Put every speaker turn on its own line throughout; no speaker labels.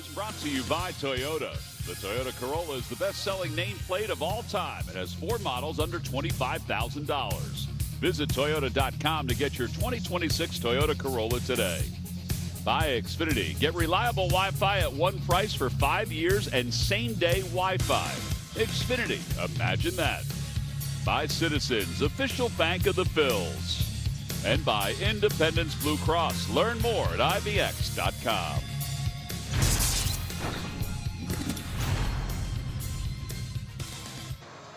News brought to you by Toyota. The Toyota Corolla is the best-selling nameplate of all time. It has 4 models under $25,000. Visit Toyota.com to get your 2026 Toyota Corolla today. By Xfinity. Get reliable Wi-Fi at one price for 5 years and same-day Wi-Fi. Xfinity. Imagine that. By Citizens, official bank of the Phillies. And by Independence Blue Cross. Learn more at IBX.com.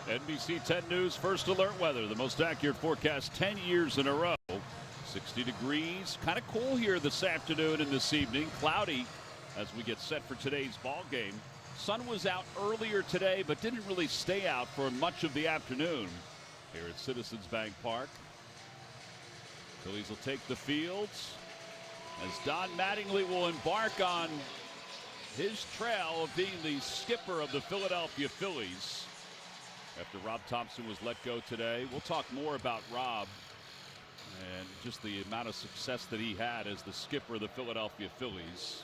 NBC 10 News First Alert Weather. The most accurate forecast 10 years in a row. 60 degrees. Kind of cool here this afternoon and this evening. Cloudy as we get set for today's ball game. Sun was out earlier today, but didn't really stay out for much of the afternoon here at Citizens Bank Park. Phillies will take the fields as Don Mattingly will embark on his trail of being the skipper of the Philadelphia Phillies after Rob Thompson was let go today. We'll talk more about Rob and just the amount of success that he had as the skipper of the Philadelphia Phillies.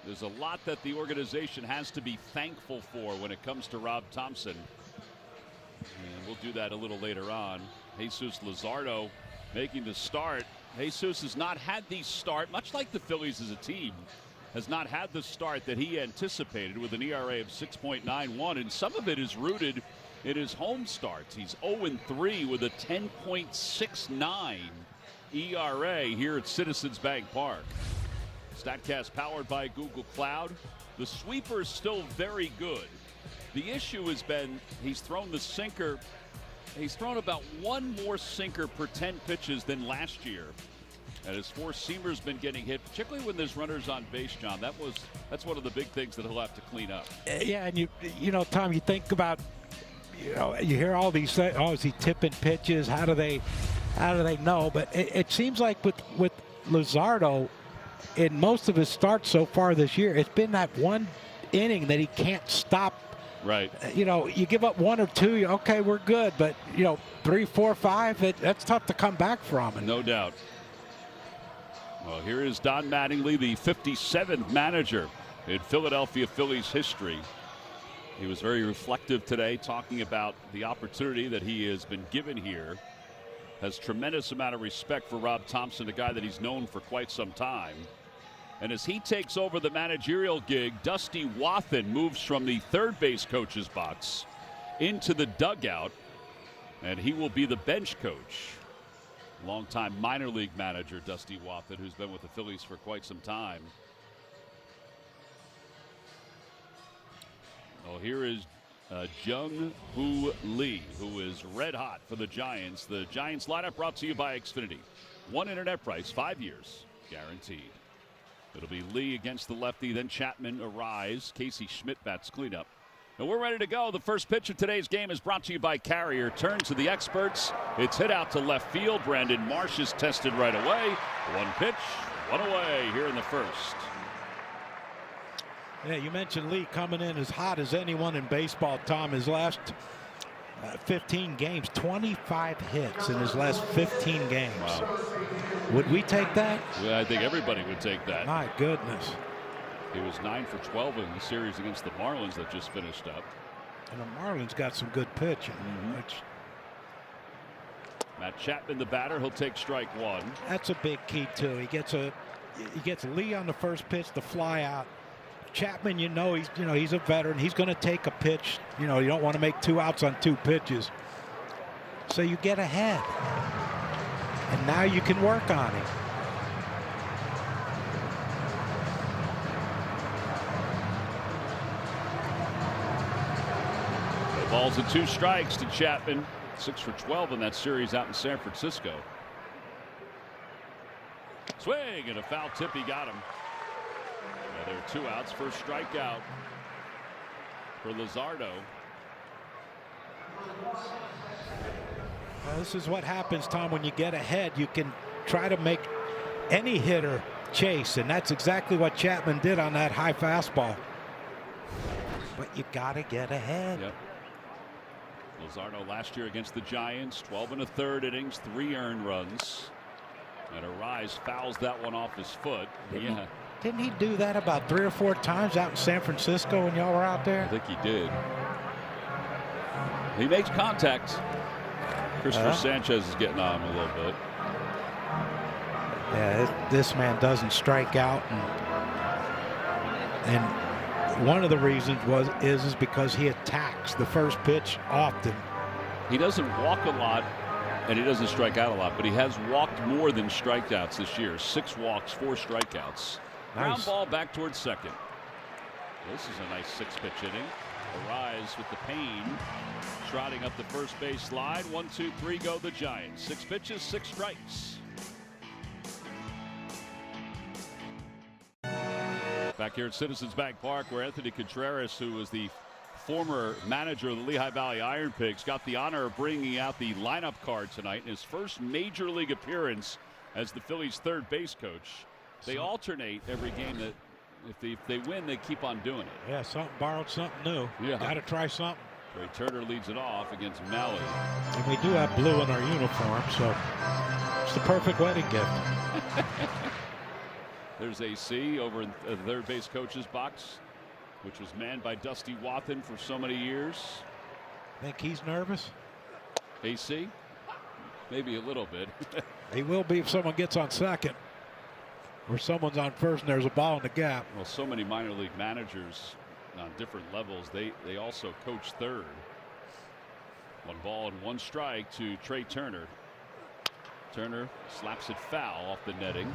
There's a lot that the organization has to be thankful for when it comes to Rob Thompson. And we'll do that a little later on. Jesus Luzardo making the start. Jesus has not had the start, much like the Phillies as a team, has not had the start that he anticipated with an ERA of 6.91, and some of it is rooted in his home starts. He's 0-3 with a 10.69 ERA here at Citizens Bank Park. StatCast powered by Google Cloud. The sweeper is still very good. The issue has been he's thrown the sinker. He's thrown about one more sinker per 10 pitches than last year. And his four-seamer's been getting hit, particularly when there's runners on base, John. That's one of the big things that he'll have to clean up.
Yeah, and you know, Tom, you think about, you hear all these say, oh, is he tipping pitches? How do they know? But it seems like with Luzardo, in most of his starts so far this year, it's been that one inning that he can't stop.
Right.
You know, you give up 1 or 2, okay, we're good. But, 3, 4, 5, that's tough to come back from. And
no doubt. Well, here is Don Mattingly, the 57th manager in Philadelphia Phillies history. He was very reflective today, talking about the opportunity that he has been given here. Has tremendous amount of respect for Rob Thompson, a guy that he's known for quite some time. And as he takes over the managerial gig, Dusty Wathan moves from the third base coach's box into the dugout, and he will be the bench coach. Longtime minor league manager Dusty Wathan, who's been with the Phillies for quite some time. Well, here is Jung-Hoo Lee, who is red hot for the Giants. The Giants lineup brought to you by Xfinity. One internet price, 5 years, guaranteed. It'll be Lee against the lefty, then Chapman Arise. Casey Schmidt bats cleanup. And we're ready to go. The first pitch of today's game is brought to you by Carrier. Turn to the experts. It's hit out to left field. Brandon Marsh is tested right away. One pitch, one away here in the first.
Yeah, you mentioned Lee coming in as hot as anyone in baseball, Tom. His last 15 games, 25 hits in his last 15 games.
Wow.
Would we take that?
Well, I think everybody would take that.
My goodness.
He was 9 for 12 in the series against the Marlins that just finished up.
And the Marlins got some good pitching.
Matt Chapman, the batter, he'll take strike one.
That's a big key too. He gets Lee on the first pitch, the fly out. Chapman, he's a veteran. He's going to take a pitch. You don't want to make 2 outs on 2 pitches. So you get ahead. And now you can work on it.
The ball's at 2 strikes to Chapman. 6 for 12 in that series out in San Francisco. Swing and a foul tip. He got him. There are 2 outs. First strikeout for Luzardo.
Well, this is what happens, Tom, when you get ahead. You can try to make any hitter chase, and that's exactly what Chapman did on that high fastball. But you got to get ahead.
Yep. Luzardo last year against the Giants, 12 1/3 innings, 3 earned runs. And Arise fouls that one off his foot. Yeah.
Didn't he do that about 3 or 4 times out in San Francisco when y'all were out there?
I think he did. He makes contact. Christopher Sanchez is getting on him a little bit.
Yeah, this man doesn't strike out, and one of the reasons is because he attacks the first pitch often.
He doesn't walk a lot, and he doesn't strike out a lot, but he has walked more than strikeouts this year. 6 walks, 4 strikeouts.
Nice.
Ground ball back towards second. This is a nice 6-pitch inning. Arise with the pain, trotting up the first base line. 1, 2, 3 go the Giants. 6 pitches, 6 strikes. Back here at Citizens Bank Park, where Anthony Contreras, who was the former manager of the Lehigh Valley Iron Pigs, got the honor of bringing out the lineup card tonight in his first major league appearance as the Phillies' third base coach. They alternate every game. That if they win, they keep on doing it.
Yeah, borrowed something new.
Yeah.
Got to try something.
Trey Turner leads it off against Malley.
And we do have blue in our uniform, so it's the perfect wedding gift.
There's AC over in the third base coach's box, which was manned by Dusty Wathan for so many years.
Think he's nervous?
AC? Maybe a little bit.
He will be if someone gets on second, or someone's on first and there's a ball in the gap.
Well, so many minor league managers on different levels, they also coach third. 1 ball and 1 strike to Trey Turner. Turner slaps it foul off the netting.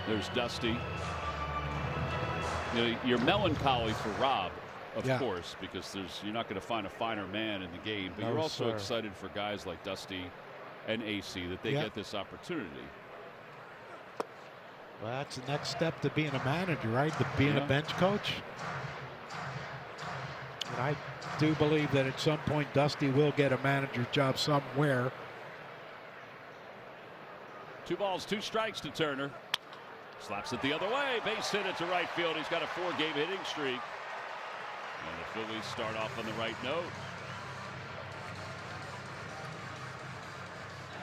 There's Dusty. You know, you're melancholy for Rob, of course, because you're not going to find a finer man in the game. But you're also excited for guys like Dusty and AC that they get this opportunity.
Well, that's the next step to being a manager, right? To being a bench coach. And I do believe that at some point Dusty will get a manager's job somewhere.
2 balls, 2 strikes to Turner. Slaps it the other way. Base hit it to right field. He's got a 4-game hitting streak. And the Phillies start off on the right note.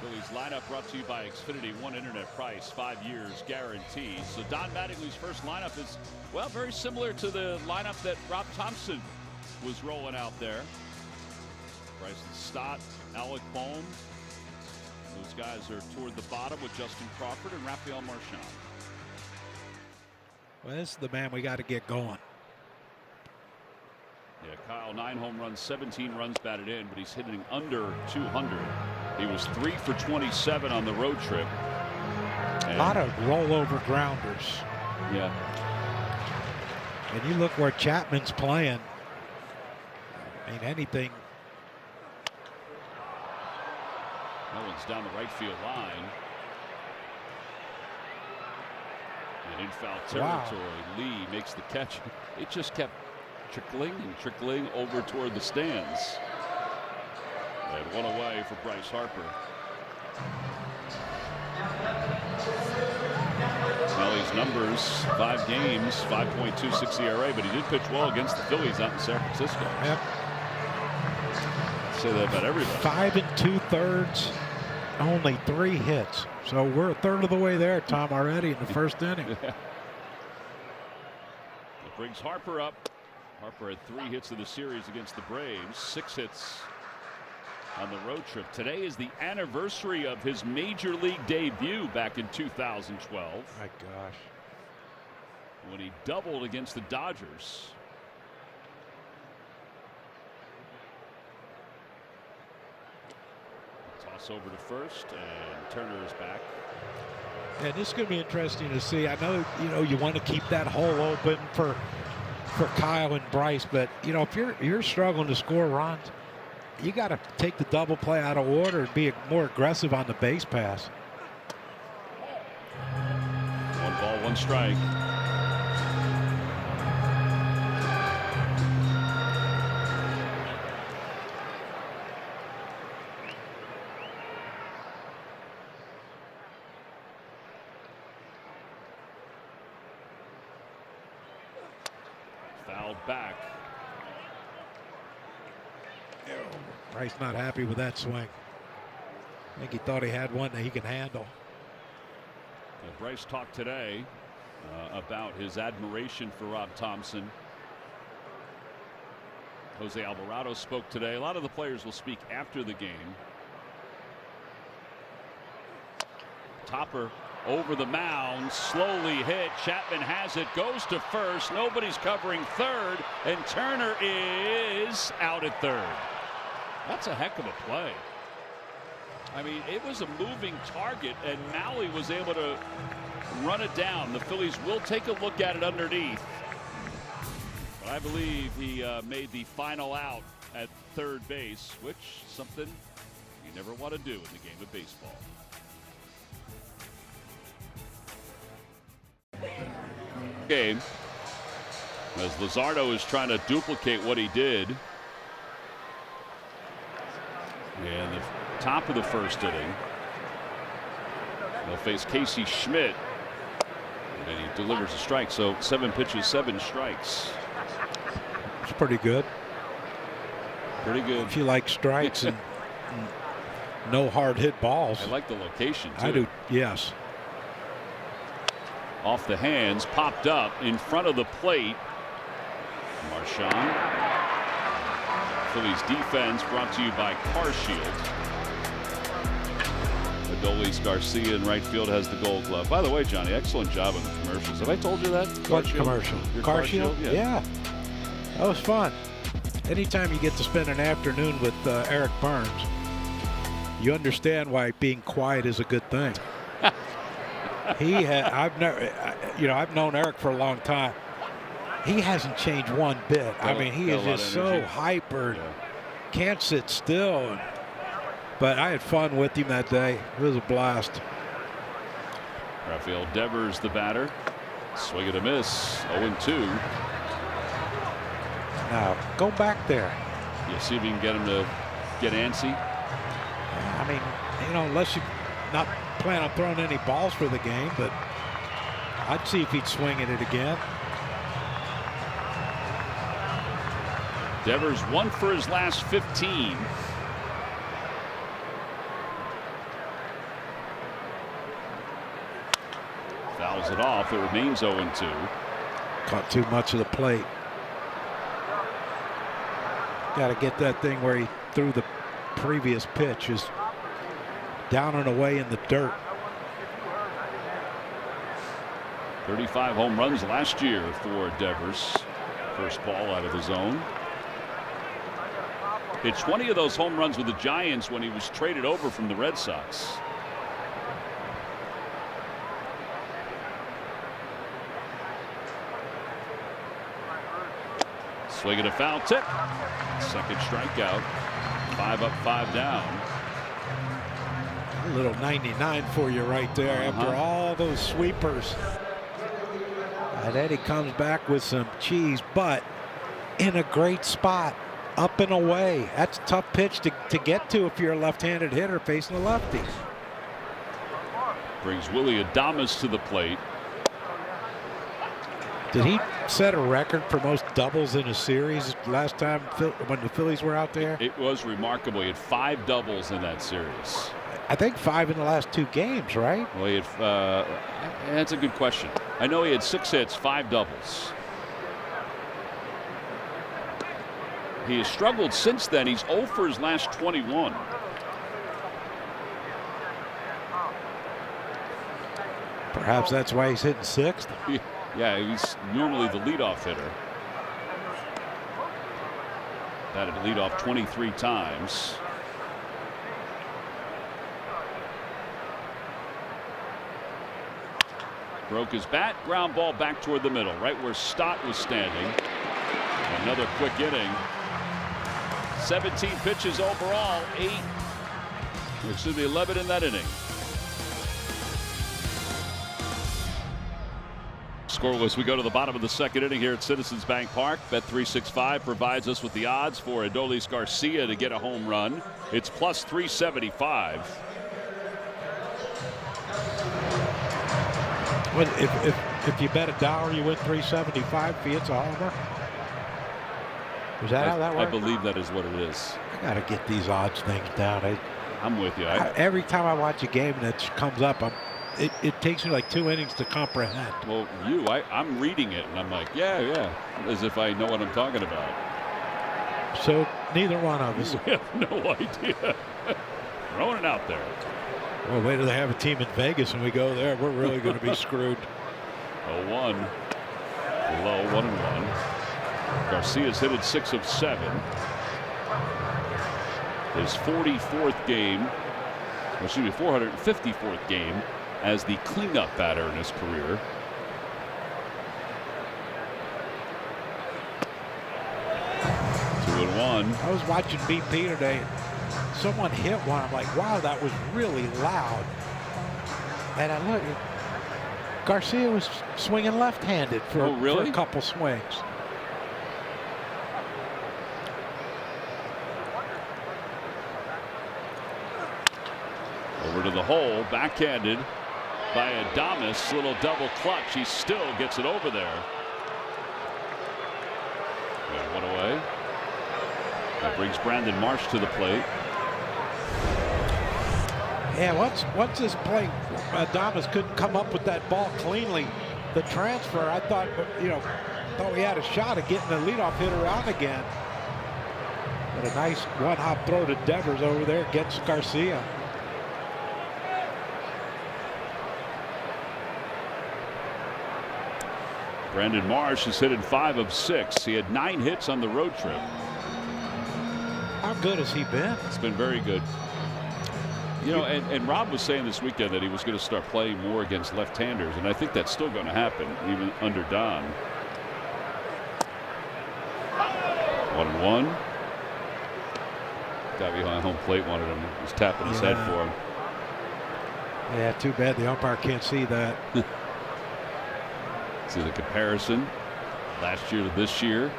Phillies lineup brought to you by Xfinity One Internet Price, 5 years guaranteed. So Don Mattingly's first lineup is, well, very similar to the lineup that Rob Thompson was rolling out there. Bryson Stott, Alec Bohm. Those guys are toward the bottom with Justin Crawford and Rafael Marchand.
Well, this is the man we got to get going.
Yeah, Kyle, 9 home runs, 17 runs batted in, but he's hitting under 200. He was 3 for 27 on the road trip.
A lot of rollover grounders.
Yeah.
And you look where Chapman's playing. I mean, anything.
That one's down the right field line. And in foul territory, Lee makes the catch. It just kept trickling and trickling over toward the stands. And 1 away for Bryce Harper. Well, his numbers, 5 games, 5.26 ERA, but he did pitch well against the Phillies out in San Francisco.
Yep.
I'd say that about everybody.
5 2/3, only 3 hits. So we're a third of the way there, Tom, already in the first inning.
Yeah. It brings Harper up. Harper had 3 hits in the series against the Braves, 6 hits on the road trip. Today is the anniversary of his major league debut back in 2012.
My gosh.
When he doubled against the Dodgers. Toss over to first, and Turner is back.
And this is going to be interesting to see. I know, you want to keep that hole open for Kyle and Bryce, but if you're struggling to score runs, you got to take the double play out of order and be more aggressive on the base pass.
1 ball, 1 strike. Fouled back.
Bryce not happy with that swing. I think he thought he had one that he can handle.
Bryce talked today about his admiration for Rob Thompson. Jose Alvarado spoke today. A lot of the players will speak after the game. Topper over the mound, slowly hit. Chapman has it, goes to first. Nobody's covering third, and Turner is out at third. That's a heck of a play. I mean, it was a moving target, and Mahle was able to run it down. The Phillies will take a look at it underneath. But I believe he made the final out at third base, which is something you never want to do in the game of baseball. Game as Luzardo is trying to duplicate what he did. And the top of the first inning, they'll face Casey Schmidt, and he delivers a strike. So 7 pitches, 7 strikes.
It's pretty good.
Pretty good.
If you like strikes and no hard hit balls.
I like the location too.
I do. Yes.
Off the hands, popped up in front of the plate. Marchand. Phillies defense brought to you by Car Shield. Adolis Garcia in right field has the Gold Glove. By the way, Johnny, excellent job on the commercials. Have I told you that?
What commercial?
Car Shield?
Yeah. That was fun. Anytime you get to spend an afternoon with Eric Burns, you understand why being quiet is a good thing. I've known Eric for a long time. He hasn't changed one bit. I mean, he is just so hyper. Yeah. Can't sit still. But I had fun with him that day. It was a blast.
Rafael Devers, the batter. Swing and a miss. 0-2.
Now, go back there.
You see if you can get him to get antsy.
I mean, unless you not plan on throwing any balls for the game, but I'd see if he'd swing at it again.
Devers 1 for his last 15. Fouls it off. It remains 0-2.
Caught too much of the plate. Got to get that thing where he threw the previous pitch is down and away in the dirt.
35 home runs last year for Devers. First ball out of the zone. Hit 20 of those home runs with the Giants when he was traded over from the Red Sox. Swing and a foul tip. Second strikeout. 5 up, 5 down.
A little 99 for you right there after all those sweepers. And Eddie comes back with some cheese, but in a great spot, up and away. That's a tough pitch to get to if you're a left-handed hitter facing a lefty.
Brings Willie Adames to the plate.
Did he set a record for most doubles in a series last time when the Phillies were out there?
It was remarkable. He had 5 doubles in that series.
I think 5 in the last 2 games, right?
Well, he had, that's a good question. I know he had 6 hits, 5 doubles. He has struggled since then. He's 0 for his last 21.
Perhaps that's why he's hitting 6th.
Yeah, he's normally the leadoff hitter. Batted leadoff 23 times. Broke his bat, ground ball back toward the middle, right where Stott was standing. Another quick inning. 17 pitches overall, 11 in that inning. Scoreless, we go to the bottom of the second inning here at Citizens Bank Park. Bet365 provides us with the odds for Adolis Garcia to get a home run. It's plus 375.
Well, if you bet $1, you win 375 if he hits a homer. Is that how that works?
I believe that is what it is.
I got to get these odds things down.
I'm with you.
Every time I watch a game that comes up, it takes me like 2 innings to comprehend.
Well, I'm reading it and I'm like, yeah, as if I know what I'm talking about.
So neither one of us.
We have no idea. Throwing it out there.
Well, wait till they have a team in Vegas and we go there. We're really going to be screwed.
0-1. Low, 1-1. Garcia's hit it 6 of 7. His 44th game, 454th game as the cleanup batter in his career.
I was watching BP today. Someone hit one. I'm like, wow, that was really loud. And I look, Garcia was swinging left-handed for a couple swings.
Over to the hole, backhanded by Adames. Little double clutch. He still gets it over there. Got one away. That brings Brandon Marsh to the plate.
Yeah, once this play, Adames couldn't come up with that ball cleanly. The transfer, I thought, thought we had a shot at getting the leadoff hitter out again. But a nice one-hop throw to Devers over there against Garcia.
Brandon Marsh has hit in 5 of 6. He had 9 hits on the road trip.
How good has he been?
It's been very good. And Rob was saying this weekend that he was going to start playing more against left-handers, and I think that's still going to happen, even under Don. 1-1. Guy behind home plate wanted him. He was tapping his head for him.
Yeah, too bad the umpire can't see that.
See the comparison last year to this year.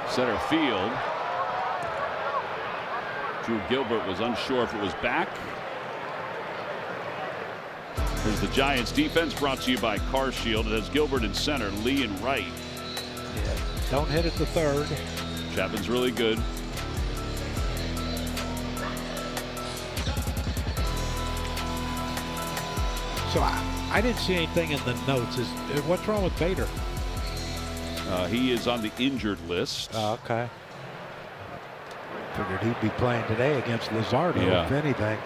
Center field. Drew Gilbert was unsure if it was back. Here's the Giants defense, brought to you by Car Shield. It has Gilbert in center, Lee in right.
Yeah, don't hit it to third.
Chapman's really good.
So I didn't see anything in the notes. What's wrong with Bader?
He is on the injured list.
Oh, okay. Figured he'd be playing today against Luzardo, if anything.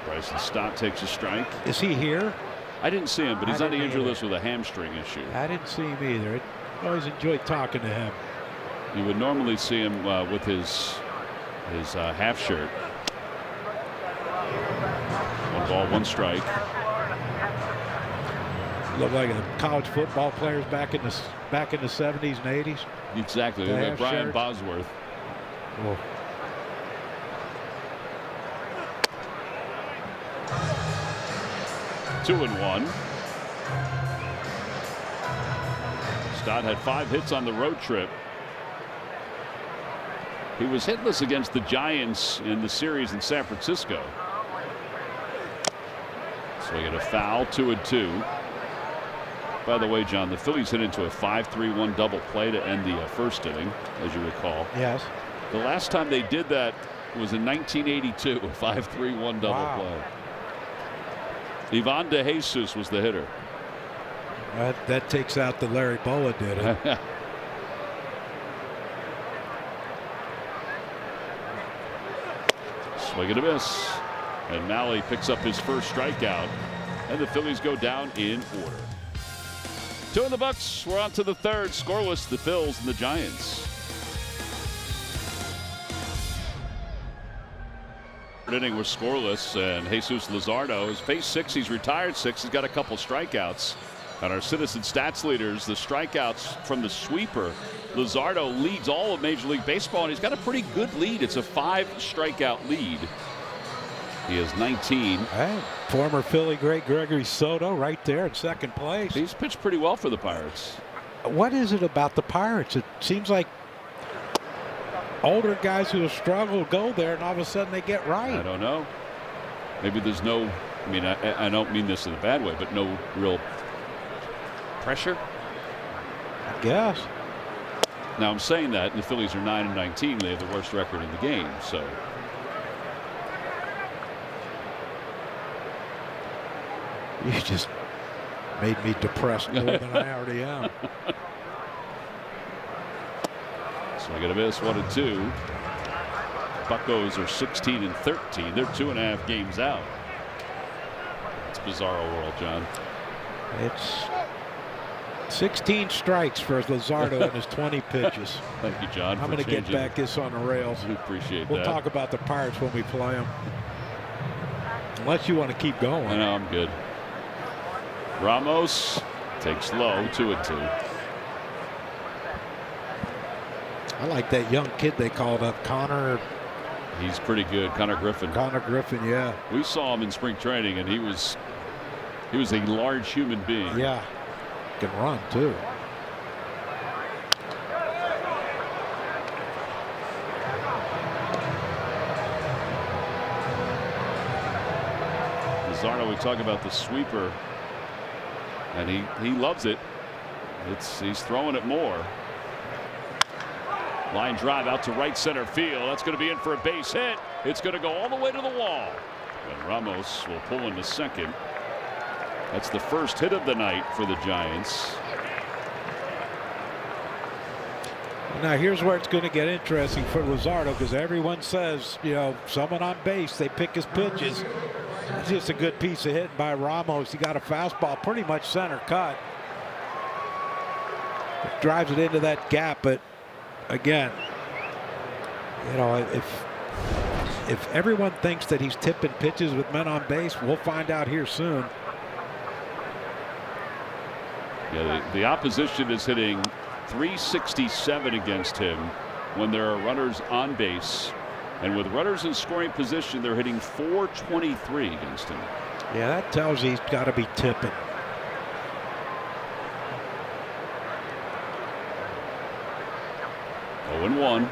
Bryson Stott takes a strike.
Is he here?
I didn't see him, but he's on the injured list with a hamstring issue.
I didn't see him either. I always enjoyed talking to him.
You would normally see him with his half shirt. 1 ball, 1 strike.
Look like the college football players back in the 70s and 80s.
Exactly, like Brian Bosworth.
Oh.
Two and 1. Stott had 5 hits on the road trip. He was hitless against the Giants in the series in San Francisco. So we get a foul, 2-2. By the way, John, the Phillies hit into a 5-3-1 double play to end the first inning, as you recall.
Yes.
The last time they did that was in 1982, a 5-3-1 double play. Ivan De Jesus was the hitter.
That takes out the Larry Boa did it.
Swing and a miss. And Malley picks up his first strikeout. And the Phillies go down in order. 2 in the books. We're on to the third. Scoreless, the Phils and the Giants. Third inning was scoreless, and Jesus Luzardo has faced 6. He's retired 6. He's got a couple strikeouts. And our Citizen Stats leaders, the strikeouts from the sweeper. Luzardo leads all of Major League Baseball, and he's got a pretty good lead. It's a 5 strikeout lead. He has 19.
Hey, former Philly great Gregory Soto right there in second place.
He's pitched pretty well for the Pirates.
What is it about the Pirates? It seems like older guys who have struggled go there, and all of a sudden they get right.
I don't know. Maybe there's no, I mean, I don't mean this in a bad way, but no real pressure.
I guess.
Now I'm saying that the Phillies are 9-19. They have the worst record in the game. So
you just made me depressed more than I already am.
So I got a miss. 1-2. Buccos are 16-13. They're 2.5 games out. It's bizarro world, John.
It's 16 strikes for Luzardo in his 20 pitches.
Thank you, John.
I'm going to get back this on the rails.
We appreciate
We'll
that.
talk about the Pirates when we play them. Unless you want to keep going.
I know, I'm good. Ramos takes low, 2-2.
I like that young kid they called up, Connor.
He's pretty good, Connor Griffin.
Connor Griffin, yeah.
We saw him in spring training, and he was a large human being.
Yeah, can run too.
Luzardo, we talk about the sweeper, and he loves it. He's throwing it more. Line drive out to right center field. That's going to be in for a base hit. It's going to go all the way to the wall. And Ramos will pull into second. That's the first hit of the night for the Giants.
Now here's where it's going to get interesting for Luzardo, because everyone says, you know, someone on base, they pick his pitches. It's just a good piece of hitting by Ramos. He got a fastball pretty much center cut. Drives it into that gap, but again, you know, if everyone thinks that he's tipping pitches with men on base, we'll find out here soon.
Yeah, the opposition is hitting .367 against him when there are runners on base, and with runners in scoring position, they're hitting .423 against him.
Yeah, that tells you he's got to be tipping.
Oh, 0-1.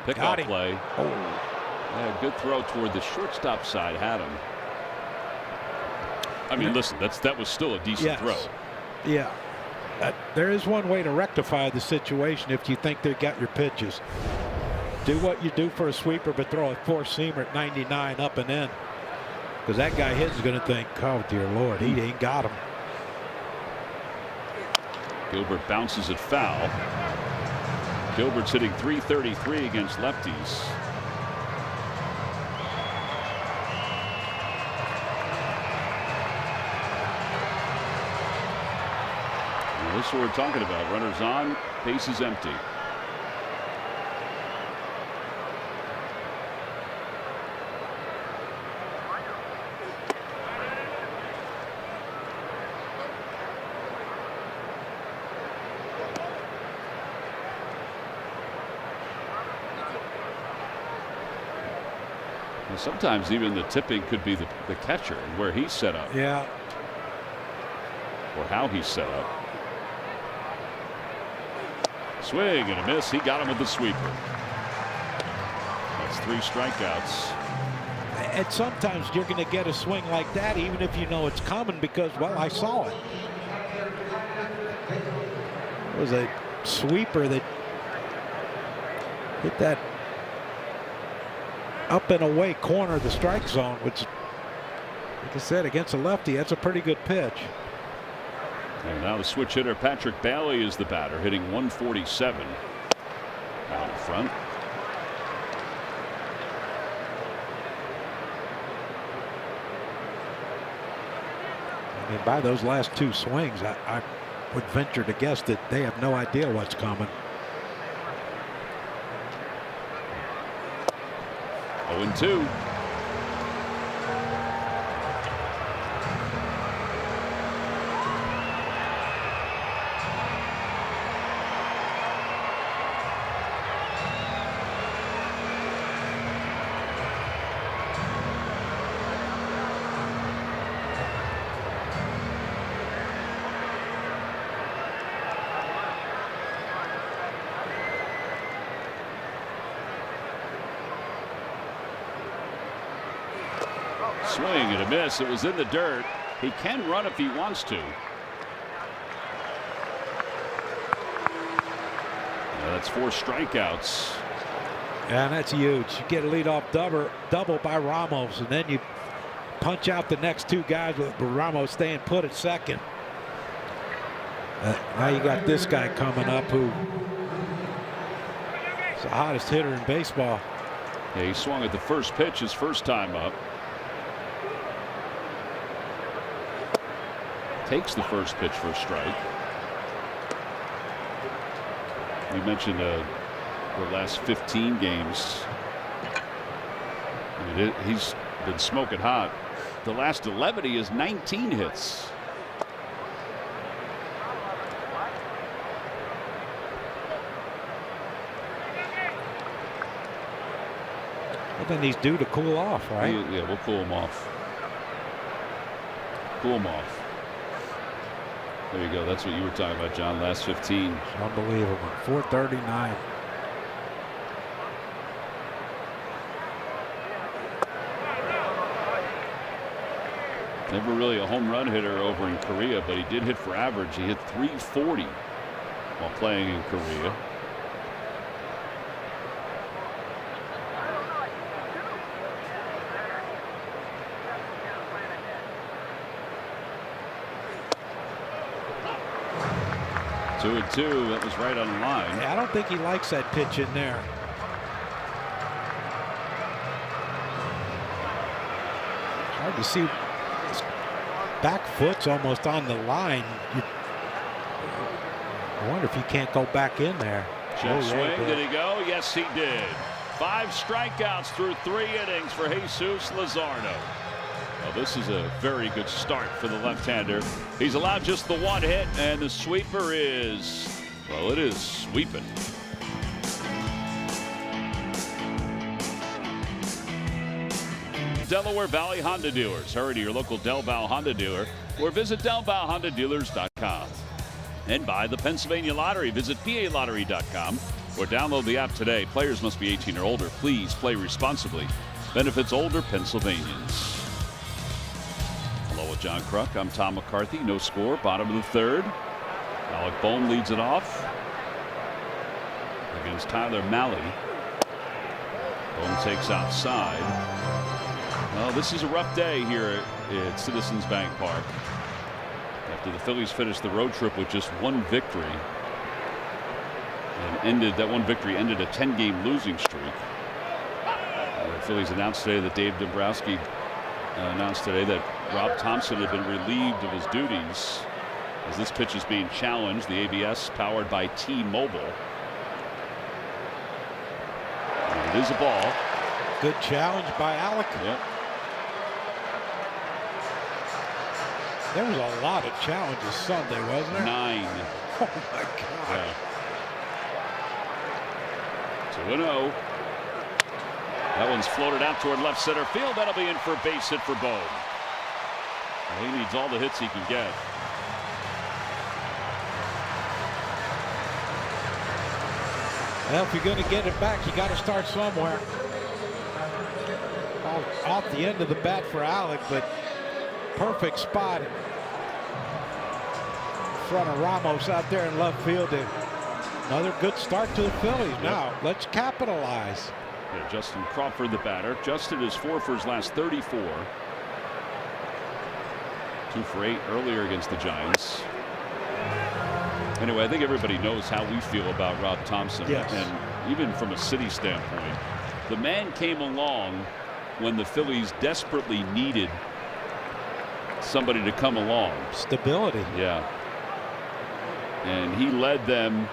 Pickoff play.
Oh.
Yeah, good throw toward the shortstop side. Had him. I mean, listen, that was still a decent throw.
Yeah. There is one way to rectify the situation if you think they got your pitches. Do what you do for a sweeper, but throw a four-seamer at 99 up and in. Because that guy hitting is going to think, oh, dear Lord, he ain't got him.
Gilbert bounces it foul. Gilbert's hitting .333 against lefties. Well, this is what we're talking about. Runners on, bases empty. Sometimes even the tipping could be the catcher and where he's set up.
Yeah.
Or how he's set up. Swing and a miss. He got him with the sweeper. That's 3 strikeouts.
And sometimes you're going to get a swing like that even if you know it's coming because, well, I saw it. It was a sweeper that hit that up and away corner of the strike zone, which, like I said, against a lefty, that's a pretty good pitch.
And now the switch hitter Patrick Bailey is the batter, hitting .147 out in front.
I mean, by those last 2 swings, I would venture to guess that they have no idea what's coming.
0-2. Swing and a miss. It was in the dirt. He can run if he wants to. That's 4 strikeouts.
And that's huge. You get a leadoff double by Ramos, and then you punch out the next 2 guys with Ramos staying put at second. Now you got this guy coming up who is the hottest hitter in baseball.
Yeah, he swung at the first pitch his first time up. Takes the first pitch for a strike. You mentioned the last 15 games. I mean, he's been smoking hot. The last 11 he has 19 hits.
Well, then he's due to cool off, right?
Yeah, we'll cool him off. Cool him off. There you go. That's what you were talking about, John. Last 15.
Unbelievable. 439.
Never really a home run hitter over in Korea, but he did hit for average. He hit .340 while playing in Korea. Two and 2. That was right on the line.
Yeah, I don't think he likes that pitch in there. Hard to see. His back foot's almost on the line. I wonder if he can't go back in there.
Check swing. Did he go? Yes, he did. 5 strikeouts through 3 innings for Jesus Luzardo. Well, this is a very good start for the left-hander. He's allowed just the 1 hit, and the sweeper is, well, it is sweeping. Delaware Valley Honda dealers. Hurry to your local Del Val Honda dealer or visit DelValHondaDealers.com. And buy the Pennsylvania Lottery. Visit PALottery.com or download the app today. Players must be 18 or older. Please play responsibly. Benefits older Pennsylvanians. Hello with John Kruk. I'm Tom McCarthy. No score. Bottom of the 3rd. Alec Bohm leads it off against Tyler Malley. Bohm takes outside. Well, this is a rough day here at Citizens Bank Park. After the Phillies finished the road trip with just 1 victory. And that 1 victory ended a 10-game losing streak. The Phillies announced today that Dave Dombrowski announced today that Rob Thompson had been relieved of his duties as this pitch is being challenged. The ABS powered by T-Mobile. And it is a ball.
Good challenge by Alec.
Yep.
There was a lot of challenges Sunday, wasn't there?
9.
Oh my God.
Yeah. 2-0. That one's floated out toward left center field. That'll be in for a base hit for Bohm. Well, he needs all the hits he can get.
Well, if you're going to get it back, you got to start somewhere. Off the end of the bat for Alec, but perfect spot in front of Ramos out there in left field. Another good start to the Phillies. Yep. Now, let's capitalize.
Yeah, Justin Crawford, the batter. Justin is 4 for his last 34. 2 for 8 earlier against the Giants. Anyway, I think everybody knows how we feel about Rob Thompson.
Yes.
And even from a city standpoint, the man came along when the Phillies desperately needed somebody to come along.
Stability.
Yeah. And he led them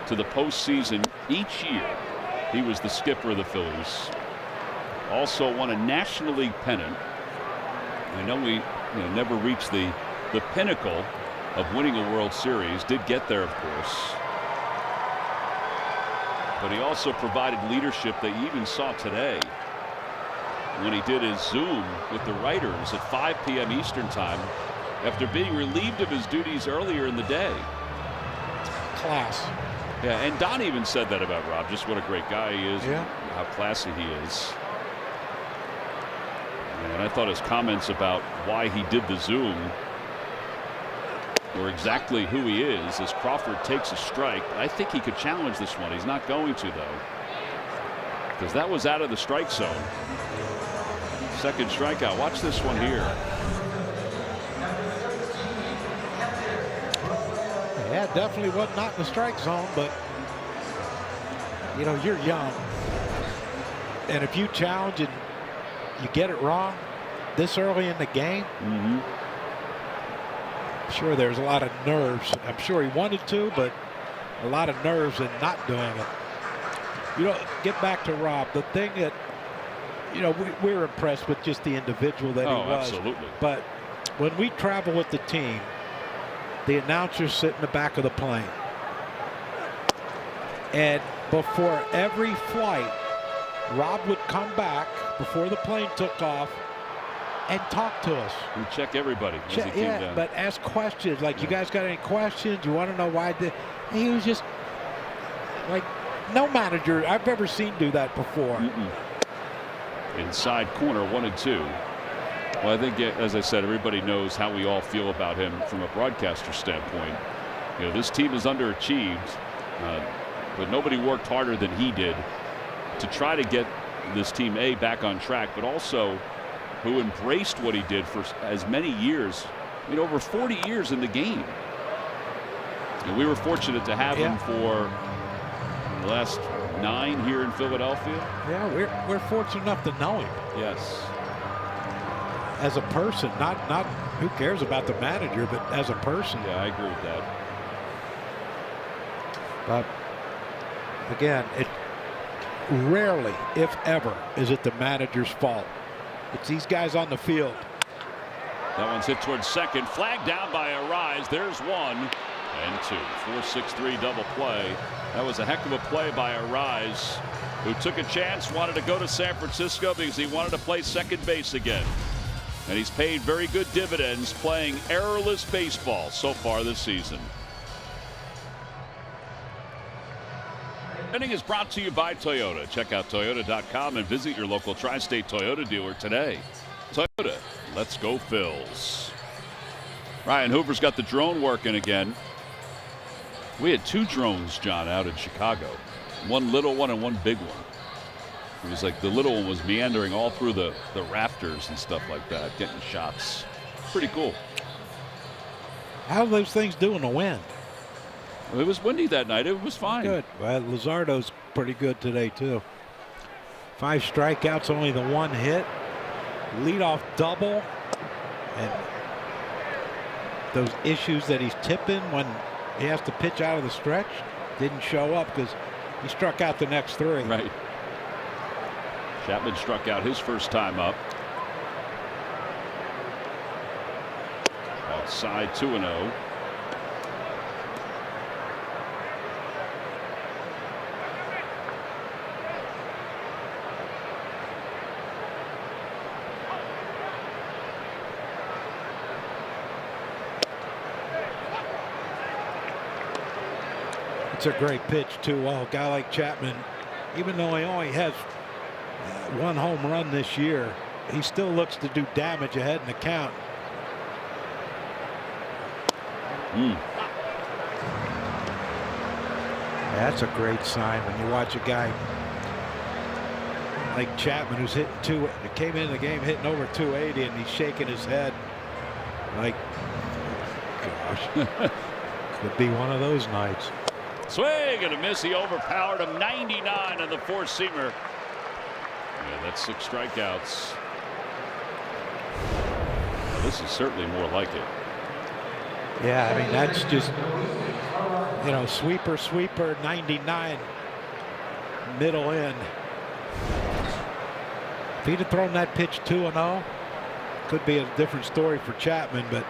to the postseason each year. He was the skipper of the Phillies. Also won a National League pennant. I know we never reached the pinnacle of winning a World Series. Did get there, of course. But he also provided leadership that you even saw today when he did his Zoom with the writers at 5 p.m. Eastern time after being relieved of his duties earlier in the day.
Class.
Yeah, and Don even said that about Rob, just what a great guy he is,
yeah,
and how classy he is. And I thought his comments about why he did the Zoom or exactly who he is as Crawford takes a strike. I think he could challenge this one. He's not going to, though, because that was out of the strike zone. Second strikeout. Watch this one here.
Yeah, definitely was not in the strike zone, but you know, you're young, and if you challenge and you get it wrong this early in the game, sure, there's a lot of nerves. I'm sure he wanted to, but a lot of nerves in not doing it. You know, get back to Rob. The thing that, you know, we're impressed with just the individual that he was.
Absolutely.
But when we travel with the team, the announcers sit in the back of the plane. And before every flight, Rob would come back before the plane took off and talk to us.
We check everybody as he came down.
But ask questions like, you guys got any questions? You want to know why? He was just like, no manager I've ever seen do that before.
Inside corner, 1-2. Well, I think, as I said, everybody knows how we all feel about him from a broadcaster standpoint. You know, this team has underachieved, but nobody worked harder than he did to try to get this team back on track, but also who embraced what he did for as many years. I mean, over 40 years in the game. And we were fortunate to have him for the last 9 here in Philadelphia.
Yeah, we're fortunate enough to know him.
Yes.
As a person, not who cares about the manager, but as a person.
Yeah, I agree with that.
But again, it rarely, if ever, is it the manager's fault. It's these guys on the field.
That one's hit towards second. Flag down by Arise. There's 1 and 2. 4-6-3 double play. That was a heck of a play by Arise, who took a chance, wanted to go to San Francisco because he wanted to play second base again. And he's paid very good dividends playing errorless baseball so far this season. Inning is brought to you by Toyota. Check out Toyota.com and visit your local tri-state Toyota dealer today. Toyota, let's go Phils. Ryan Hoover's got the drone working again. We had 2 drones, John, out in Chicago. One little one and one big one. It was like the little one was meandering all through the rafters and stuff like that, getting shots. Pretty cool.
How do those things do in the wind?
It was windy that night. It was fine.
Good. Well, Luzardo's pretty good today, too. 5 strikeouts, only the 1 hit. Leadoff double. And those issues that he's tipping when he has to pitch out of the stretch didn't show up because he struck out the next 3.
Right. Chapman struck out his first time up. Outside 2-0.
It's a great pitch, too. Well, a guy like Chapman, even though he only has 1 home run this year, he still looks to do damage ahead in the count. That's a great sign when you watch a guy like Chapman, who's hitting came into the game hitting over 280, and he's shaking his head like, gosh, could be one of those nights.
Swing and a miss. He overpowered him. 99 on the 4-seamer. Yeah, that's 6 strikeouts. Well, this is certainly more like it.
Yeah, I mean, that's just, you know, sweeper, 99, middle in. If he'd have thrown that pitch 2-0, could be a different story for Chapman, but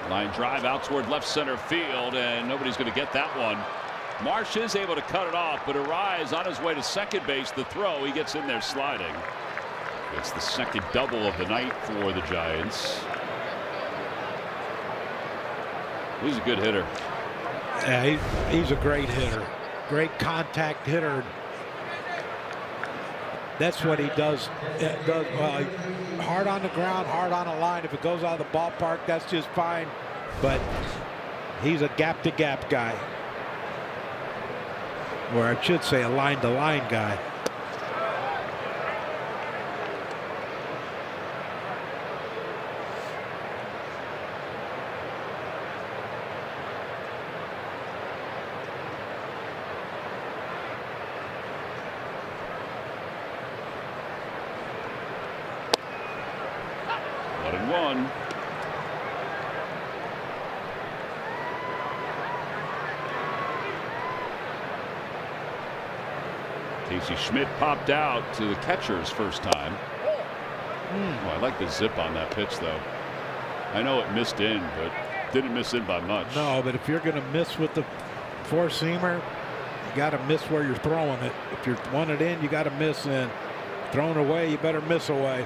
Line drive out toward left center field, and nobody's going to get that one. Marsh is able to cut it off, but Arise on his way to second base. The throw, he gets in there sliding. It's the second double of the night for the Giants. He's a good hitter.
Yeah, he's a great hitter. Great contact hitter. That's what he does. Hard on the ground, hard on the line. If it goes out of the ballpark, that's just fine. But he's a gap-to-gap guy. Or I should say a line-to-line guy.
One. Casey Schmidt popped out to the catcher's first time. Oh, I like the zip on that pitch, though. I know it missed in, but didn't miss in by much.
No, but if you're going to miss with the four-seamer, you got to miss where you're throwing it. If you want it in, you got to miss in. Thrown away, you better miss away.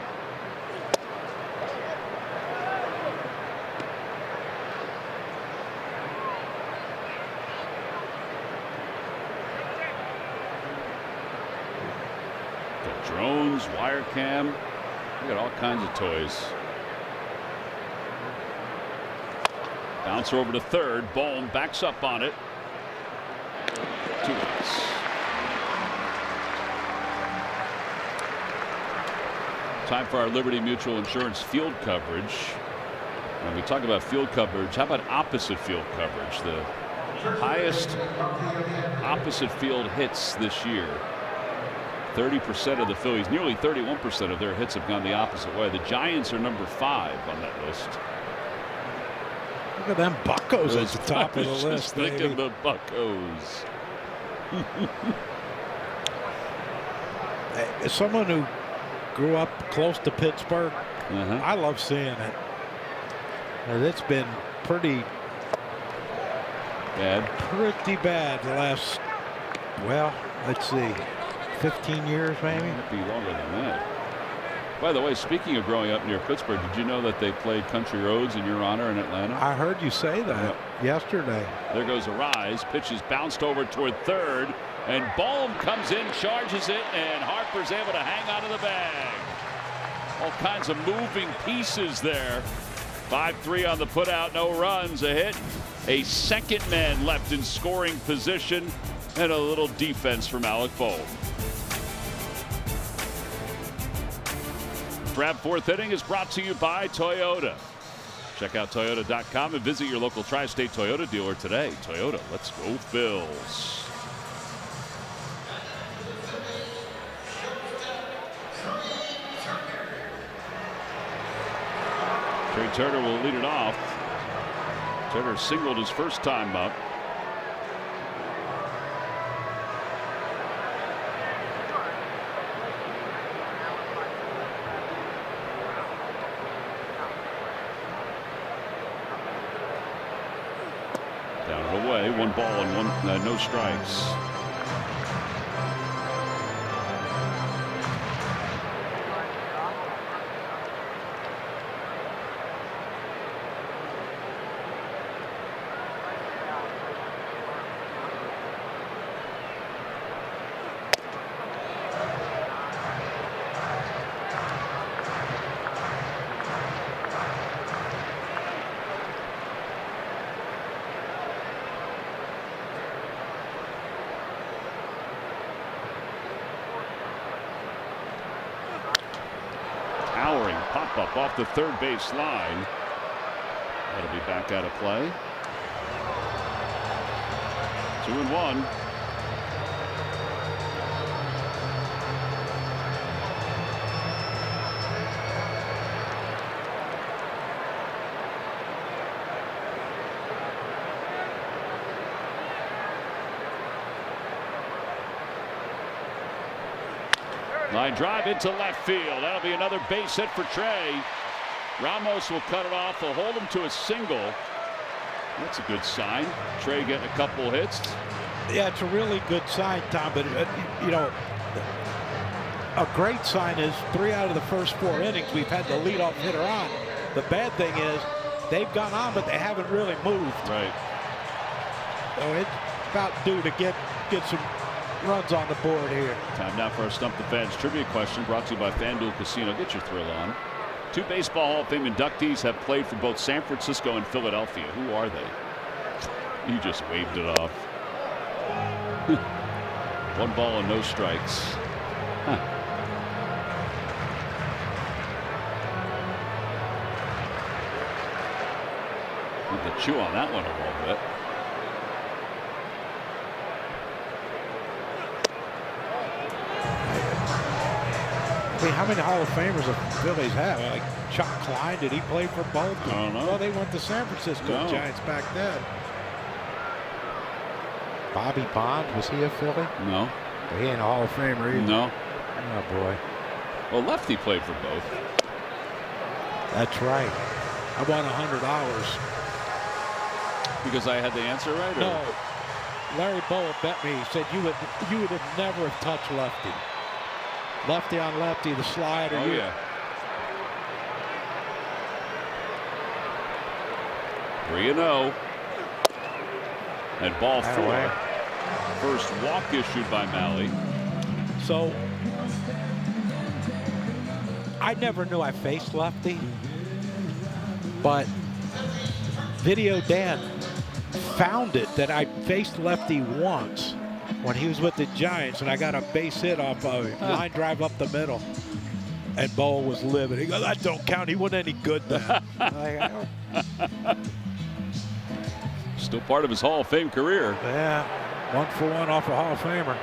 Drones, wire cam, we got all kinds of toys. Bouncer over to third. Bohm backs up on it. 2 outs. Time for our Liberty Mutual Insurance field coverage. When we talk about field coverage, how about opposite field coverage? The highest opposite field hits this year. 30% of the Phillies, nearly 31% of their hits have gone the opposite way. The Giants are number 5 on that list.
Look at them buckos at the top of the list.
Think of the buckos.
As someone who grew up close to Pittsburgh, I love seeing it. It's been pretty
bad.
Pretty bad the last, well, let's see, 15 years maybe?
It might be longer than that. By the way, speaking of growing up near Pittsburgh, did you know that they played Country Roads in your honor in Atlanta?
I heard you say that yesterday.
There goes a rise. Pitch is bounced over toward third, and Bohm comes in, charges it, and Harper's able to hang onto the bag. All kinds of moving pieces there. 5-3 on the putout, no runs, a hit. A second man left in scoring position, and a little defense from Alec Bohm. Brad fourth inning is brought to you by Toyota. Check out Toyota.com and visit your local tri-state Toyota dealer today. Toyota, let's go Phils. Trey Turner will lead it off. Turner singled his first time up. Down and away, 1 ball and no strikes. Towering pop-up off the third base line. That'll be back out of play. 2-1. Line drive into left field. That'll be another base hit for Trey. Ramos will cut it off. He'll hold him to a single. That's a good sign. Trey getting a couple hits.
Yeah, it's a really good sign, Tom. But you know, a great sign is 3 out of the first 4 innings we've had the leadoff hitter on. The bad thing is they've gone on, but they haven't really moved.
Right.
So it's about due to get some runs on the board here.
Time now for our Stump the Fans trivia question, brought to you by FanDuel Casino. Get your thrill on. 2 Baseball Hall of Fame inductees have played for both San Francisco and Philadelphia. Who are they? You just waved it off. 1 ball and no strikes. Huh. Need to chew on that one a little bit.
I mean, how many Hall of Famers the Phillies have? Like Chuck Klein, did he play for both?
I don't know.
Well, they went to San Francisco Giants back then. Bobby Bonds, was he a Philly?
No.
He ain't a Hall of Famer either.
No.
Oh, boy.
Well, Lefty played for both.
That's right. I won $100.
Because I had the answer right? Or?
No. Larry Bowa bet me. He said you would have never have touched Lefty. Lefty on lefty, the slider.
Oh, yeah. 3-0. And ball 4. First walk issued by Malley.
So I never knew I faced lefty, but Video Dan found it that I faced lefty once when he was with the Giants, and I got a base hit off a line drive up the middle, and Bowa was livid. He goes, "That don't count. He wasn't any good then."
Still part of his Hall of Fame career.
Yeah, 1 for 1 off a Hall of Famer.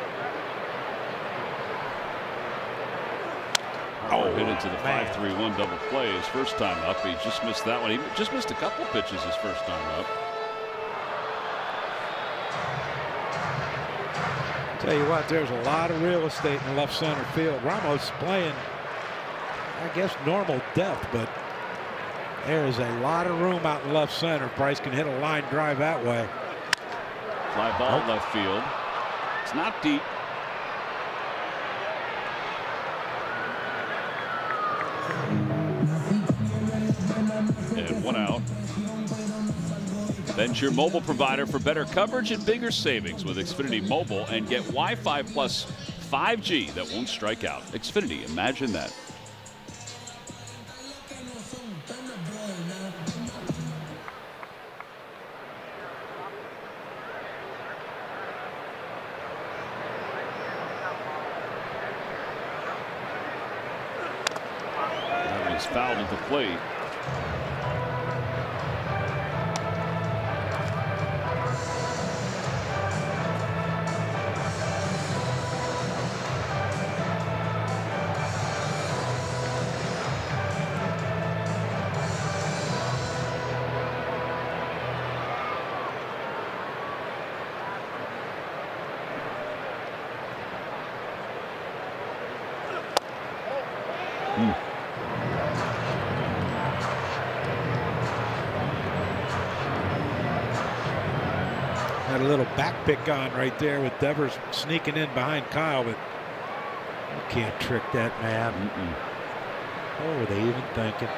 Oh, hit into the 5-3-1 double play his first time up. He just missed that one. He just missed a couple pitches his first time up.
Tell you what, there's a lot of real estate in left center field. Ramos playing, I guess, normal depth, but there is a lot of room out in left center. Price can hit a line drive that way.
Fly ball left field. It's not deep. And 1 out. Ben's your mobile provider for better coverage and bigger savings with Xfinity Mobile, and get Wi-Fi plus 5G that won't strike out. Xfinity, imagine that. That was fouled at the plate.
Had a little back pick on right there with Devers sneaking in behind Kyle, but you can't trick that man. What were they even thinking?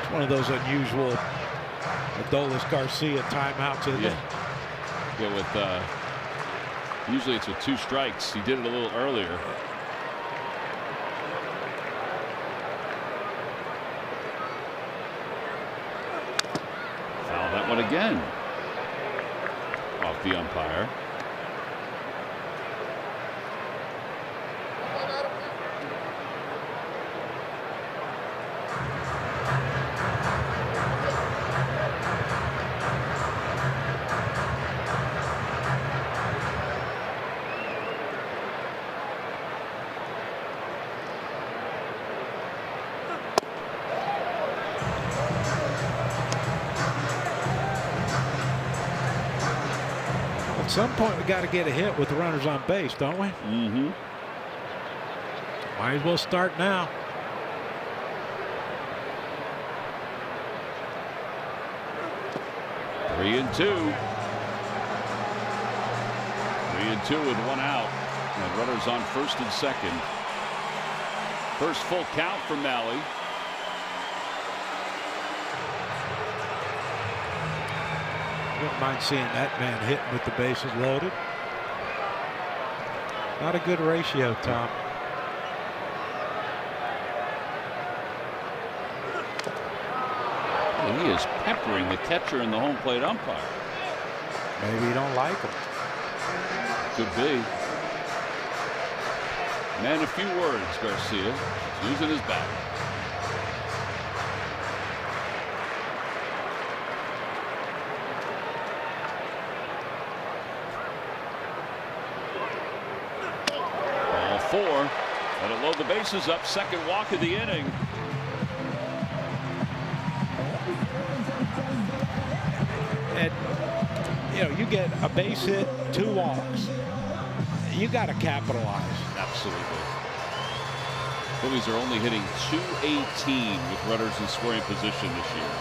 It's one of those unusual Adolis Garcia timeouts, isn't it?
Yeah, with usually it's with 2 strikes. He did it a little earlier. Foul that one again. Off the umpire.
At some point, we got to get a hit with the runners on base, don't we?
Mm-hmm.
Might as well start now.
3-2. 3-2 with one out. And runners on first and second. First full count for Mahle.
Wouldn't mind seeing that man hitting with the bases loaded. Not a good ratio, Tom.
He is peppering the catcher and the home plate umpire.
Maybe you don't like him.
Could be. Man, a few words, Garcia. He's using his bat. Ball 4. That'll load the bases up. Second walk of the inning.
And you get a base hit, 2 walks. You got to capitalize.
Absolutely. Phillies are only hitting .218 with runners in scoring position this year.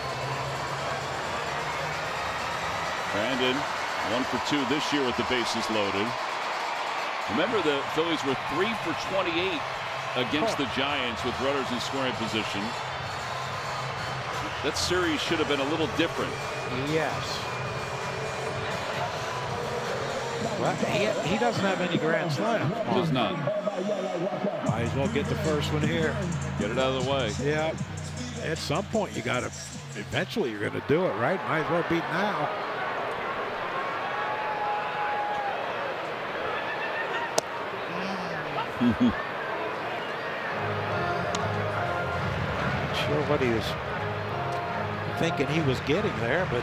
Brandon 1 for 2 this year with the bases loaded. Remember, the Phillies were 3 for 28 against the Giants with runners in scoring position. That series should have been a little different.
Yes. Well, he doesn't have any grand slam.
Does not.
Might as well get the first one here.
Get it out of the way.
Yeah. At some point, you got to. Eventually, you're going to do it, right? Might as well beat now. Not sure what he was thinking he was getting there, but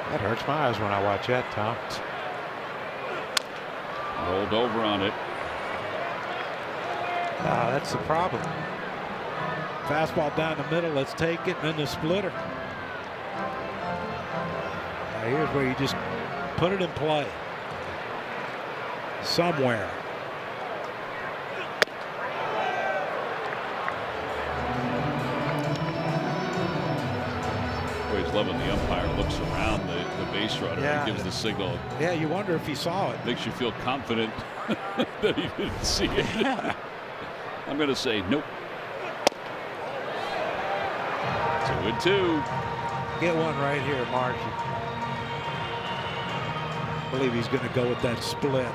that hurts my eyes when I watch that, Tom.
Rolled over on it.
That's the problem. Fastball down the middle, let's take it, and then the splitter. Now here's where you just put it in play. Somewhere.
He's loving the umpire. Looks around the base runner and gives the signal.
Yeah, you wonder if he saw it.
Makes you feel confident that he didn't see it. I'm going to say nope. 2-2.
Get one right here, Margie. I believe he's going to go with that split.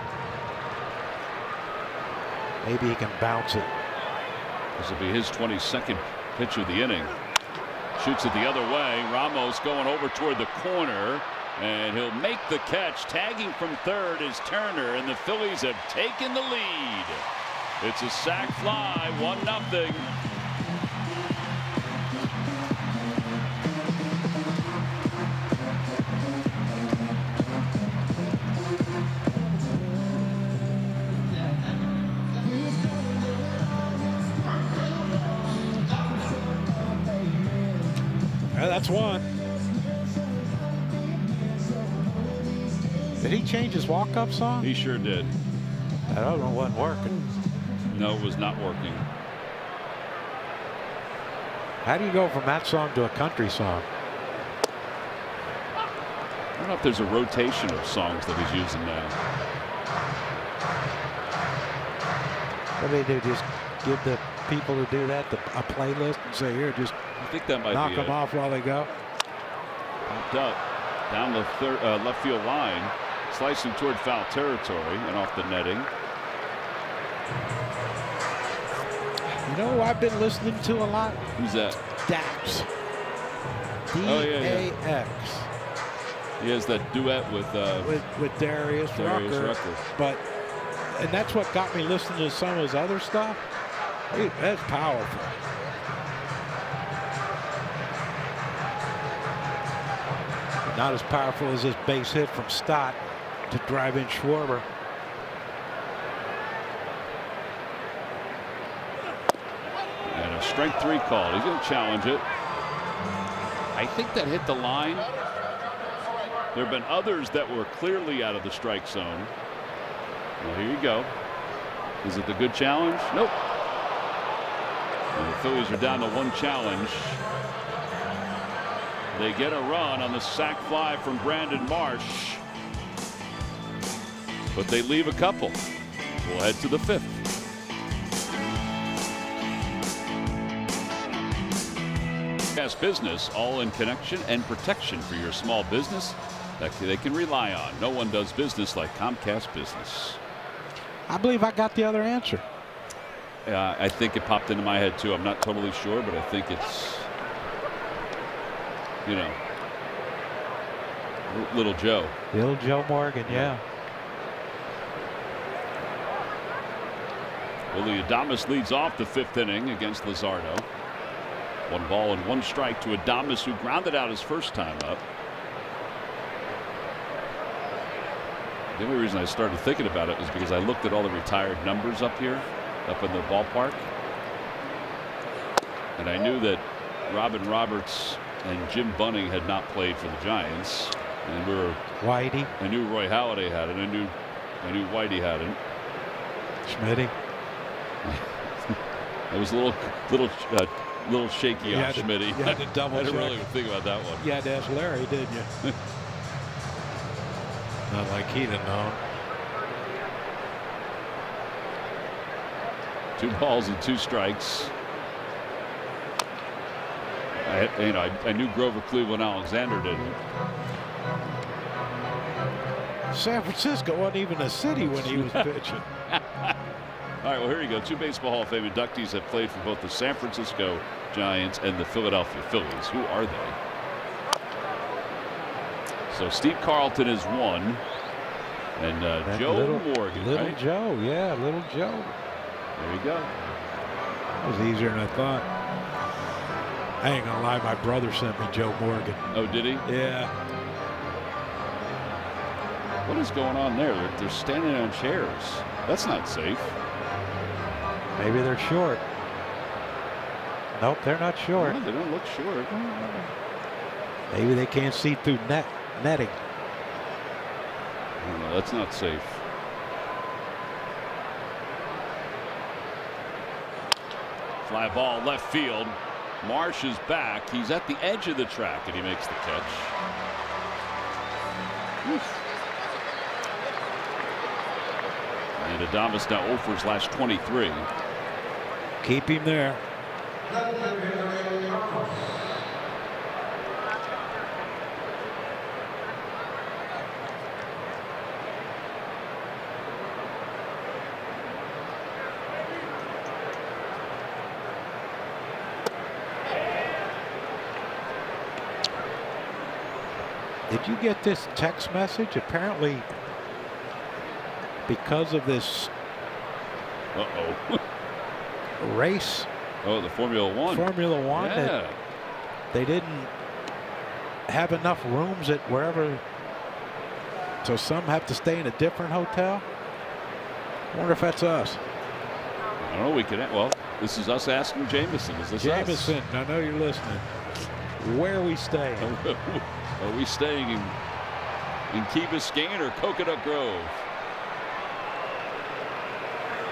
Maybe he can bounce it.
This will be his 22nd pitch of the inning. Shoots it the other way. Ramos going over toward the corner, and he'll make the catch. Tagging from third is Turner, and the Phillies have taken the lead. It's a sac fly, 1-0.
That's one. Did he change his walk-up song?
He sure did.
I don't know, wasn't working.
No, it was not working.
How do you go from that song to a country song?
I don't know if there's a rotation of songs that he's using now.
What do they do? Just give the people who do that a playlist and say, here, just
I think that might
knock
be
them off while they go?
Popped up down the left field line, slicing toward foul territory and off the netting.
You know who I've been listening to a lot?
Who's that?
Dax.
D-A-X. He has that duet with
Darius Rucker. And that's what got me listening to some of his other stuff. Dude, that's powerful. Not as powerful as this base hit from Stott to drive in Schwarber.
And a strike 3 call. He's going to challenge it. I think that hit the line. There have been others that were clearly out of the strike zone. Well, here you go. Is it the good challenge? Nope. And the Phillies are down to one challenge. They get a run on the sac fly from Brandon Marsh, but they leave a couple. We'll head to the fifth. Comcast Business, all in connection and protection for your small business that they can rely on. No one does business like Comcast Business.
I believe I got the other answer.
I think it popped into my head too. I'm not totally sure, but I think it's, you know, Little Joe.
Little Joe Morgan, yeah.
Willie Adames leads off the fifth inning against Luzardo. 1 ball and 1 strike to Adames, who grounded out his first time up. The only reason I started thinking about it was because I looked at all the retired numbers up here, up in the ballpark. And I knew that Robin Roberts and Jim Bunning had not played for the Giants. And we were
Whitey.
I knew Roy Halladay had it. I knew Whitey had it.
Schmitty.
It was a little shaky on Schmitty.
You had to double
I didn't
check.
really think about that one.
You had to ask Larry, didn't you?
Not like he'd have known.
2 balls and 2 strikes. I knew Grover Cleveland Alexander didn't.
San Francisco wasn't even a city when he was pitching.
All right, well, here you go. 2 Baseball Hall of Fame inductees have played for both the San Francisco Giants and the Philadelphia Phillies. Who are they? So Steve Carlton is 1. And Joe Morgan.
Little
right?
Joe, yeah, Little Joe.
There you go.
That was easier than I thought. I ain't gonna lie, my brother sent me Joe Morgan.
Oh, did he?
Yeah.
What is going on there? They're standing on chairs. That's not safe.
Maybe they're short. Nope, they're not short.
No, they don't look short.
Maybe they can't see through netting.
No, that's not safe. Fly ball left field. Marsh is back. He's at the edge of the track, and he makes the catch. Oof. And Adames now 0 for his last 23.
Keep him there. Did you get this text message? Apparently, because of this race.
Oh, the Formula One.
Yeah. That they didn't have enough rooms at wherever, so some have to stay in a different hotel. I wonder if that's us.
I don't know. We can. Well, this is us asking Jameson. Is this
Jameson,
us?
I know you're listening. Where are we staying?
Are we staying in Key Biscayne or Coconut Grove?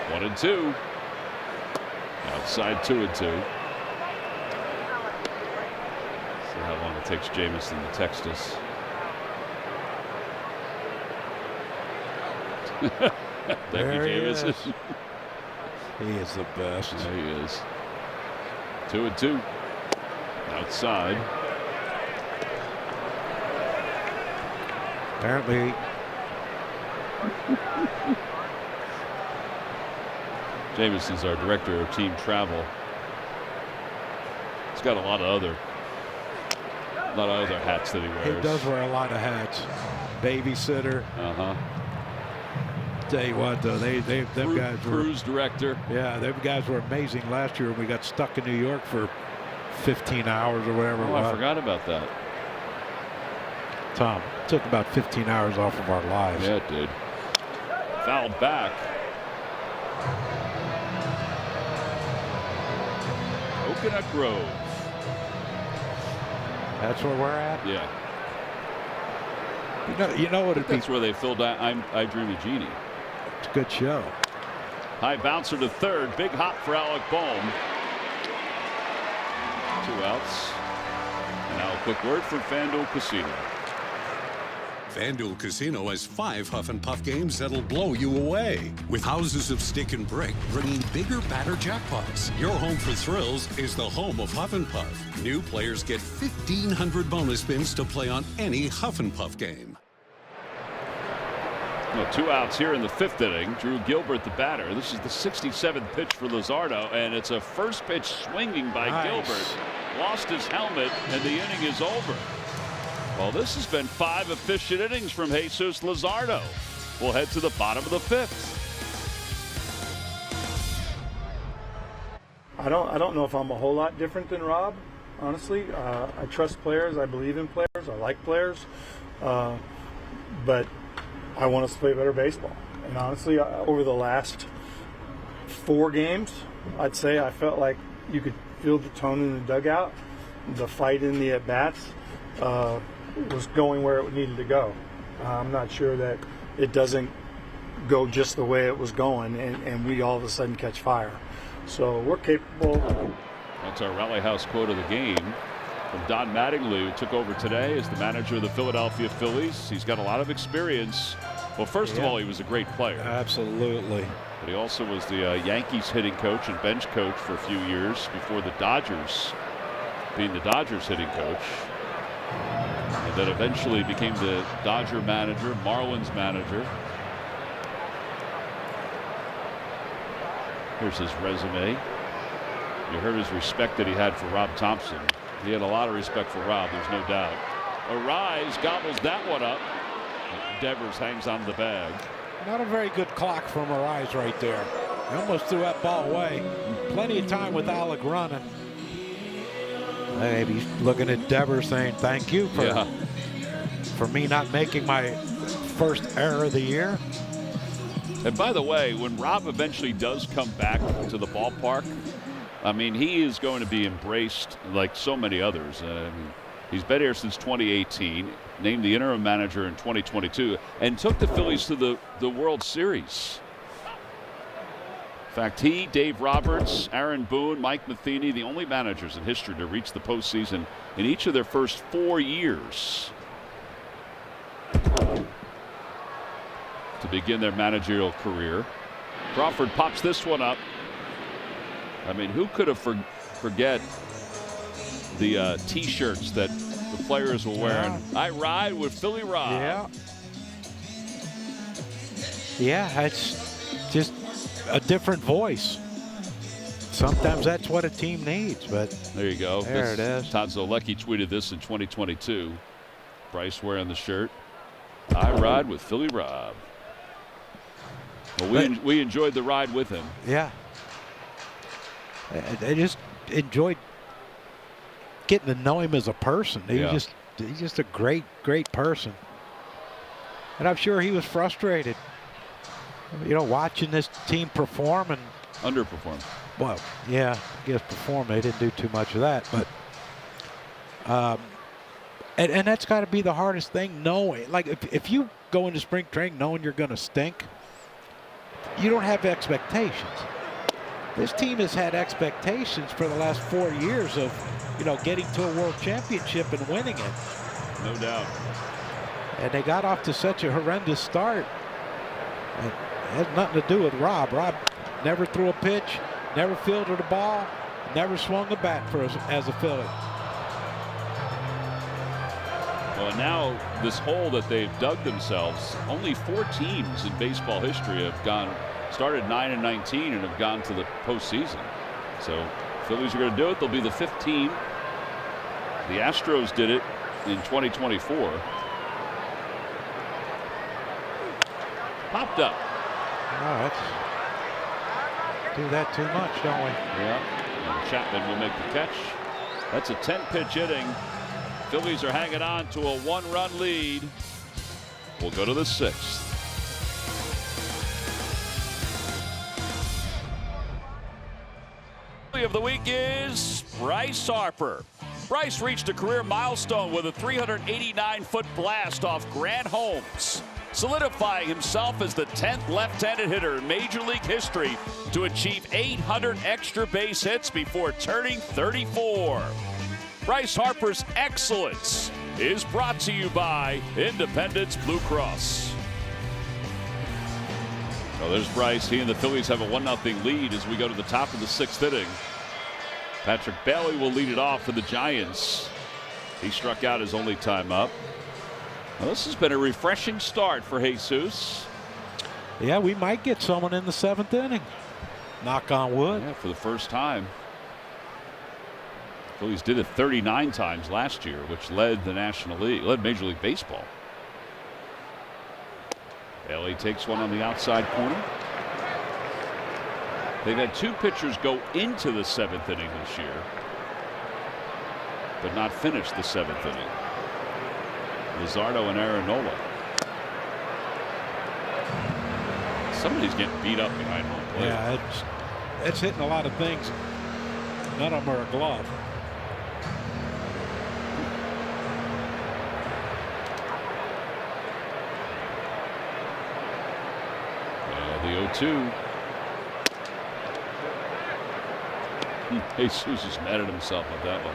1-2. Outside 2-2. See how long it takes Jameson to text us. Thank you, Jameson.
He is the best.
There he is. 2-2. Outside.
Apparently.
Jameson's our director of team travel. He's got a lot of other hats that he wears.
He does wear a lot of hats. Babysitter. Tell you what, though, them guys were
cruise director.
Yeah, them guys were amazing last year. We got stuck in New York for 15 hours or whatever.
Oh, I forgot about that.
Tom, took about 15 hours off of our lives.
Yeah, it did. Fouled back. Coconut Grove.
That's where we're at?
Yeah.
You know what it'd be?
That's where they filled out I Dream of Jeannie.
It's a good show.
High bouncer to third. Big hop for Alec Bohm. 2 outs. And now a quick word from FanDuel Casino.
FanDuel Casino has 5 Huff and Puff games that'll blow you away. With houses of stick and brick bringing bigger, badder jackpots. Your home for thrills is the home of Huff and Puff. New players get 1,500 bonus spins to play on any Huff and Puff game.
Well, 2 outs here in the 5th inning. Drew Gilbert, the batter. This is the 67th pitch for Luzardo, and it's a first pitch swinging by Gilbert. Lost his helmet, and the inning is over. Well, this has been 5 efficient innings from Jesus Luzardo. We'll head to the bottom of the 5th.
I don't know if I'm a whole lot different than Rob, honestly. I trust players. I believe in players. I like players. But I want us to play better baseball. And honestly, over the last 4 games, I'd say I felt like you could feel the tone in the dugout. The fight in the at-bats was going where it needed to go. I'm not sure that it doesn't go just the way it was going and we all of a sudden catch fire. So we're capable.
That's our Rally House quote of the game from Don Mattingly, who took over today as the manager of the Philadelphia Phillies. He's got a lot of experience. Well, first of all, he was a great player.
Absolutely.
But he also was the Yankees hitting coach and bench coach for a few years before the Dodgers, being the Dodgers hitting coach. And then eventually became the Dodger manager, Marlins manager. Here's his resume. You heard his respect that he had for Rob Thompson. He had a lot of respect for Rob, there's no doubt. Arise gobbles that one up. Devers hangs on the bag.
Not a very good clock from Arise right there. He almost threw that ball away. Plenty of time with Alec running. Maybe he's looking at Devers saying thank you for me not making my first error of the year.
And by the way, when Rob eventually does come back to the ballpark, I mean, he is going to be embraced like so many others. He's been here since 2018, named the interim manager in 2022, and took the Phillies to the World Series. In fact, he, Dave Roberts, Aaron Boone, Mike Matheny, the only managers in history to reach the postseason in each of their first 4 years to begin their managerial career. Crawford pops this one up. I mean, who could have forget the T-shirts that the players were wearing? Yeah. I ride with Philly Rob.
Yeah, it's just a different voice. Sometimes that's what a team needs, but
there you go.
There it is.
Todd Zolecki tweeted this in 2022. Bryce wearing the shirt. I ride with Philly Rob. Well, we enjoyed the ride with him.
Yeah. I just enjoyed getting to know him as a person. He's just a great person. And I'm sure he was frustrated, watching this team perform and
underperform.
Well, yeah, I guess perform. They didn't do too much of that, but and that's got to be the hardest thing, knowing. Like if you go into spring training knowing you're going to stink, you don't have expectations. This team has had expectations for the last 4 years of, getting to a world championship and winning it.
No doubt.
And they got off to such a horrendous start. It has nothing to do with Rob. Rob never threw a pitch, never fielded a ball, never swung a bat for us as a Philly.
Well, now this hole that they've dug themselves, only 4 teams in baseball history have started 9-19 and have gone to the postseason. So Phillies are going to do it. They'll be the 5th team. The Astros did it in 2024. Popped up.
Oh, do that too much, don't we?
Yeah. And Chapman will make the catch. That's a 10-pitch inning. Phillies are hanging on to a 1-run lead. We'll go to the 6th. Of the week is Bryce Harper. Bryce reached a career milestone with a 389-foot blast off Grant Holmes, solidifying himself as the 10th left-handed hitter in Major League history to achieve 800 extra base hits before turning 34. Bryce Harper's excellence is brought to you by Independence Blue Cross. So there's Bryce. He and the Phillies have a 1-0 lead as we go to the top of the 6th inning. Patrick Bailey will lead it off for the Giants. He struck out his only time up. Well, this has been a refreshing start for Jesus.
Yeah, we might get someone in the 7th inning. Knock on wood.
Yeah, for the first time. The Phillies did it 39 times last year, which led the National League, led Major League Baseball. Bailey takes one on the outside corner. They've had 2 pitchers go into the 7th inning this year, but not finish the 7th inning. Luzardo and Aaronola. Somebody's getting beat up behind home plate.
Yeah, it's hitting a lot of things. None of them are a glove.
The 0-2. Jesus is mad at himself with that one.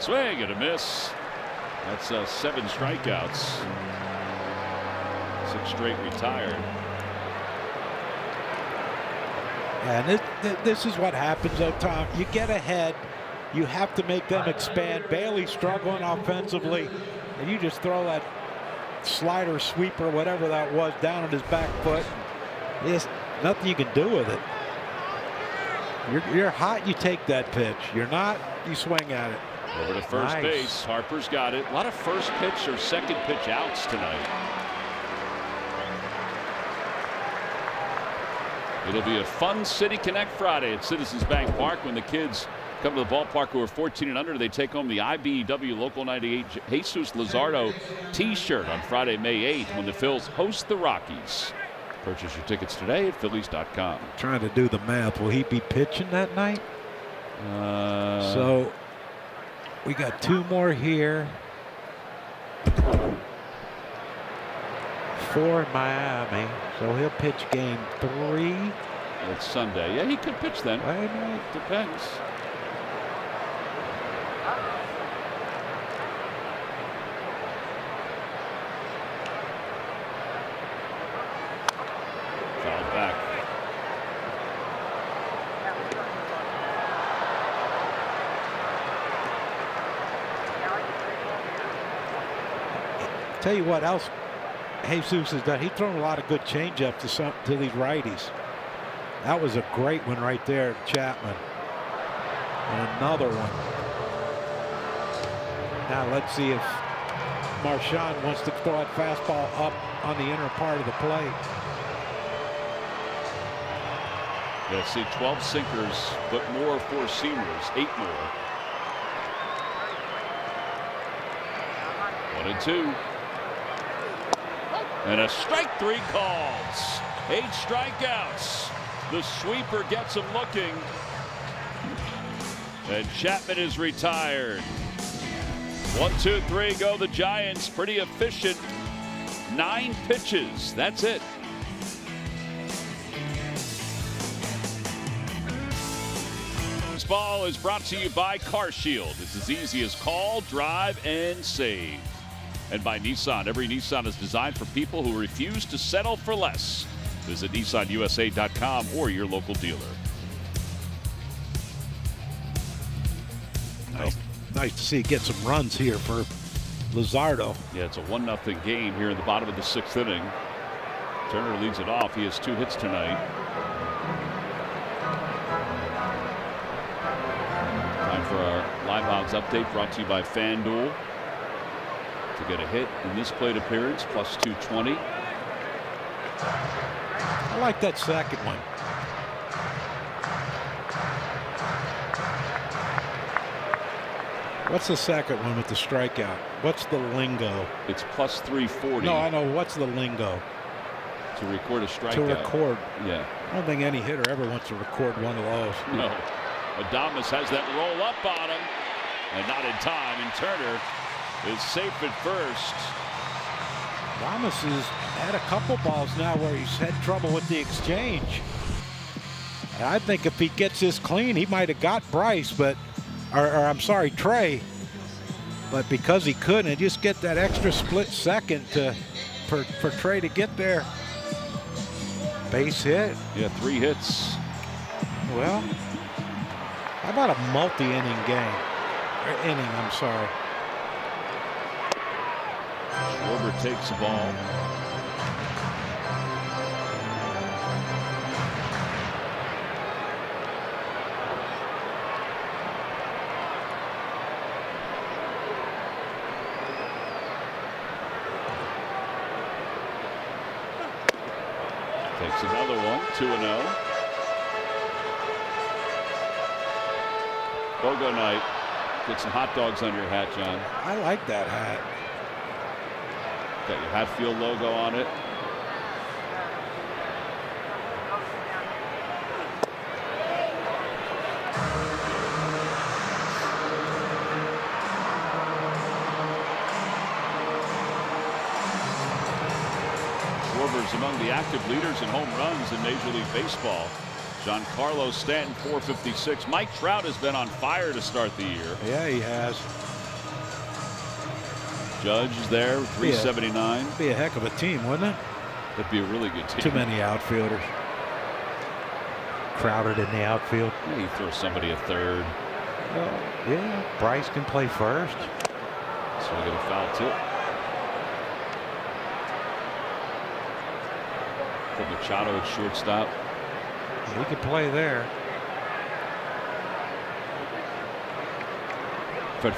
Swing and a miss. That's 7 strikeouts. 6 straight retired.
And this is what happens, though, Tom. You get ahead, you have to make them expand. Bailey's struggling offensively, and you just throw that slider, sweeper, whatever that was, down on his back foot. There's nothing you can do with it. You're hot, you take that pitch. You're not, you swing at it.
Over to first base. Harper's got it. A lot of first pitch or second pitch outs tonight. It'll be a fun City Connect Friday at Citizens Bank Park when the kids come to the ballpark who are 14 and under. They take home the IBEW Local 98 Jesus Luzardo t-shirt on Friday, May 8th when the Phils host the Rockies. Purchase your tickets today at Phillies.com.
Trying to do the math. Will he be pitching that night? So we got 2 more here. 4 in Miami. So he'll pitch game 3.
It's Sunday. Yeah, he could pitch then. Depends. Fouled back.
Tell you what else Jesus has done. He's thrown a lot of good changeup to these righties. That was a great one right there, Chapman. And another one. Now let's see if Marchand wants to throw that fastball up on the inner part of the plate.
Yeah, see 12 sinkers, but more 4-seamers, 8 more. 1-2. And a strike 3 calls. 8 strikeouts. The sweeper gets him looking. And Chapman is retired. 1, 2, 3 go the Giants. Pretty efficient. 9 pitches. That's it. This ball is brought to you by CarShield. It's as easy as call, drive, and save. And by Nissan. Every Nissan is designed for people who refuse to settle for less. Visit NissanUSA.com or your local dealer.
Nice to see get some runs here for Luzardo.
Yeah, it's a 1-0 game here in the bottom of the 6th inning. Turner leads it off. He has 2 hits tonight. Time for our live odds update brought to you by FanDuel. To get a hit in this plate appearance, plus 220.
I like that second one. What's the second one with the strikeout? What's the lingo?
It's plus 340.
No, I know. What's the lingo?
To record a strikeout.
To record.
Yeah.
I don't think any hitter ever wants to record one of those.
No. Adames has that roll up on him. And not in time. And Turner is safe at first.
Ramos has had a couple balls now where he's had trouble with the exchange. And I think if he gets this clean, he might have got Bryce, but, or I'm sorry, Trey. But because he couldn't, just get that extra split second for Trey to get there. Base hit.
Yeah, 3 hits.
Well, how about a multi-inning game? Or inning, I'm sorry.
Schwarber takes the ball. Takes another one, 2-0. BOGO night. Get some hot dogs on your hat, John.
I like that hat.
Got your Hatfield logo on it. Schwarber's among the active leaders in home runs in Major League Baseball. Giancarlo Stanton, 456. Mike Trout has been on fire to start the year.
Yeah, he has.
Judge is there, 379.
Be a heck of a team, wouldn't it?
That'd be a really good team.
Too many outfielders. Crowded in the outfield.
Yeah, you throw somebody a third.
Well, yeah, Bryce can play first.
So we get a foul tip. Put Machado at shortstop.
He could play there.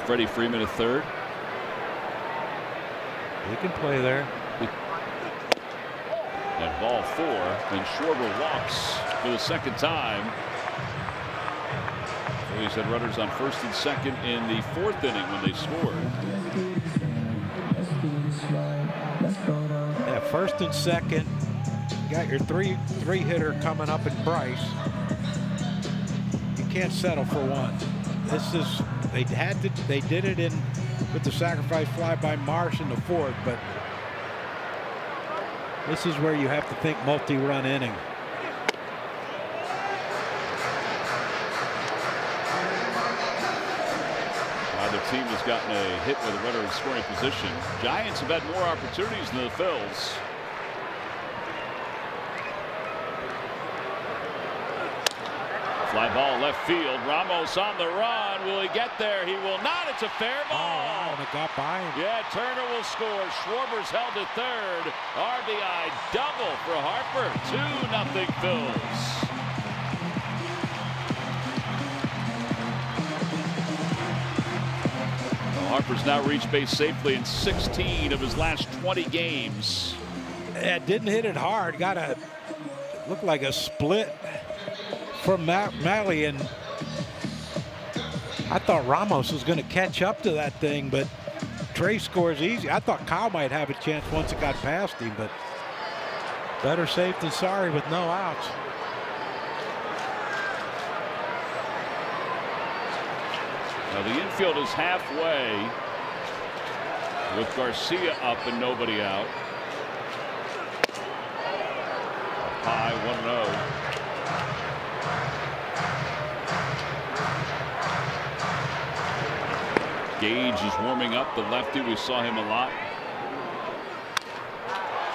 Freddie Freeman at third.
He can play there.
And ball 4, and Schwarber walks for the second time. Phillies had runners on first and second in the 4th inning when they scored.
Yeah, first and second. You got your three hitter coming up in Bryce. You can't settle for one. This is they did it in with the sacrifice fly by Marsh in the 4th, but this is where you have to think multi-run inning.
Neither team has gotten a hit with a runner in scoring position. Giants have had more opportunities than the Phils. Fly ball left field. Ramos on the run. Will he get there? He will not. It's a fair ball.
Oh, it got by him.
Yeah, Turner will score. Schwarber's held at third. RBI double for Harper. 2-0 Phils. Well, Harper's now reached base safely in 16 of his last 20 games.
Yeah, didn't hit it hard. Got a looked like a split from Malley, and I thought Ramos was going to catch up to that thing, but Trey scores easy. I thought Kyle might have a chance once it got past him, but better safe than sorry with no outs.
Now the infield is halfway with Garcia up and nobody out. Up high, 1-0. Gage is warming up, the lefty. We saw him a lot.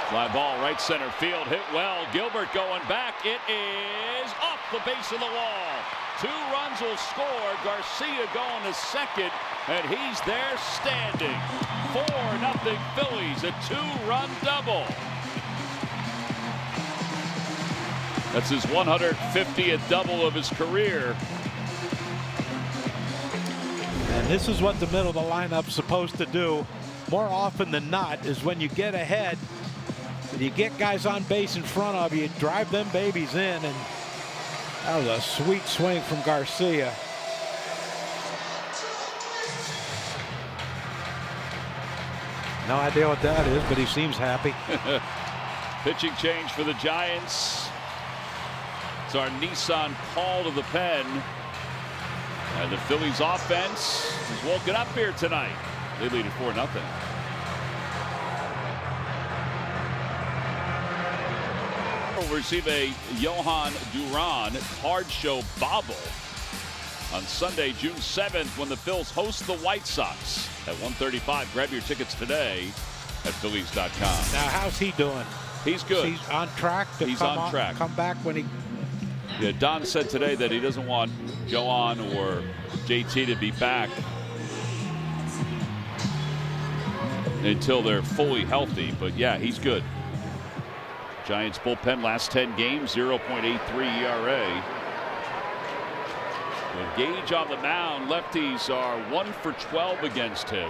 Fly ball right center field, hit well. Gilbert going back. It is off the base of the wall. 2 runs will score. Garcia going to second, and he's there standing. 4-0 Phillies, a 2-run double. That's his 150th double of his career.
And this is what the middle of the lineup's supposed to do more often than not, is when you get ahead and you get guys on base in front of you, drive them babies in, and that was a sweet swing from Garcia. No idea what that is, but he seems happy.
Pitching change for the Giants. It's our Nissan call to the pen. And the Phillies offense has woken up here tonight. They lead at 4-0. will receive a Johan Duran card show bauble on Sunday, June 7th, when the Phils host the White Sox at 1:35. Grab your tickets today at Phillies.com.
Now, how's he doing?
He's good.
He's on track to come back when he.
Yeah, Don said today that he doesn't want Johan or JT to be back until they're fully healthy. But yeah, he's good. Giants bullpen last 10 games, 0.83 ERA. With Gage on the mound, lefties are 1 for 12 against him.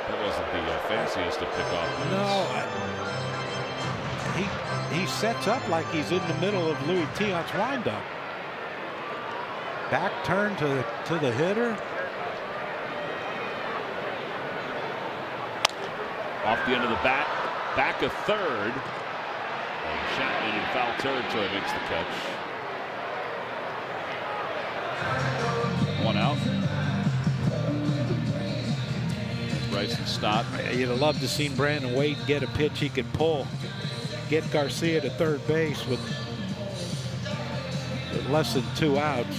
That wasn't the fanciest to pick off.
No, he sets up like he's in the middle of Louis Tion's windup. Back turn to the hitter.
Off the end of the bat, back a third. And Chapman in foul territory makes the catch. 1 out. Bryson Stott.
You'd have loved to see Brandon Wade get a pitch he could pull. Get Garcia to third base with less than 2 outs.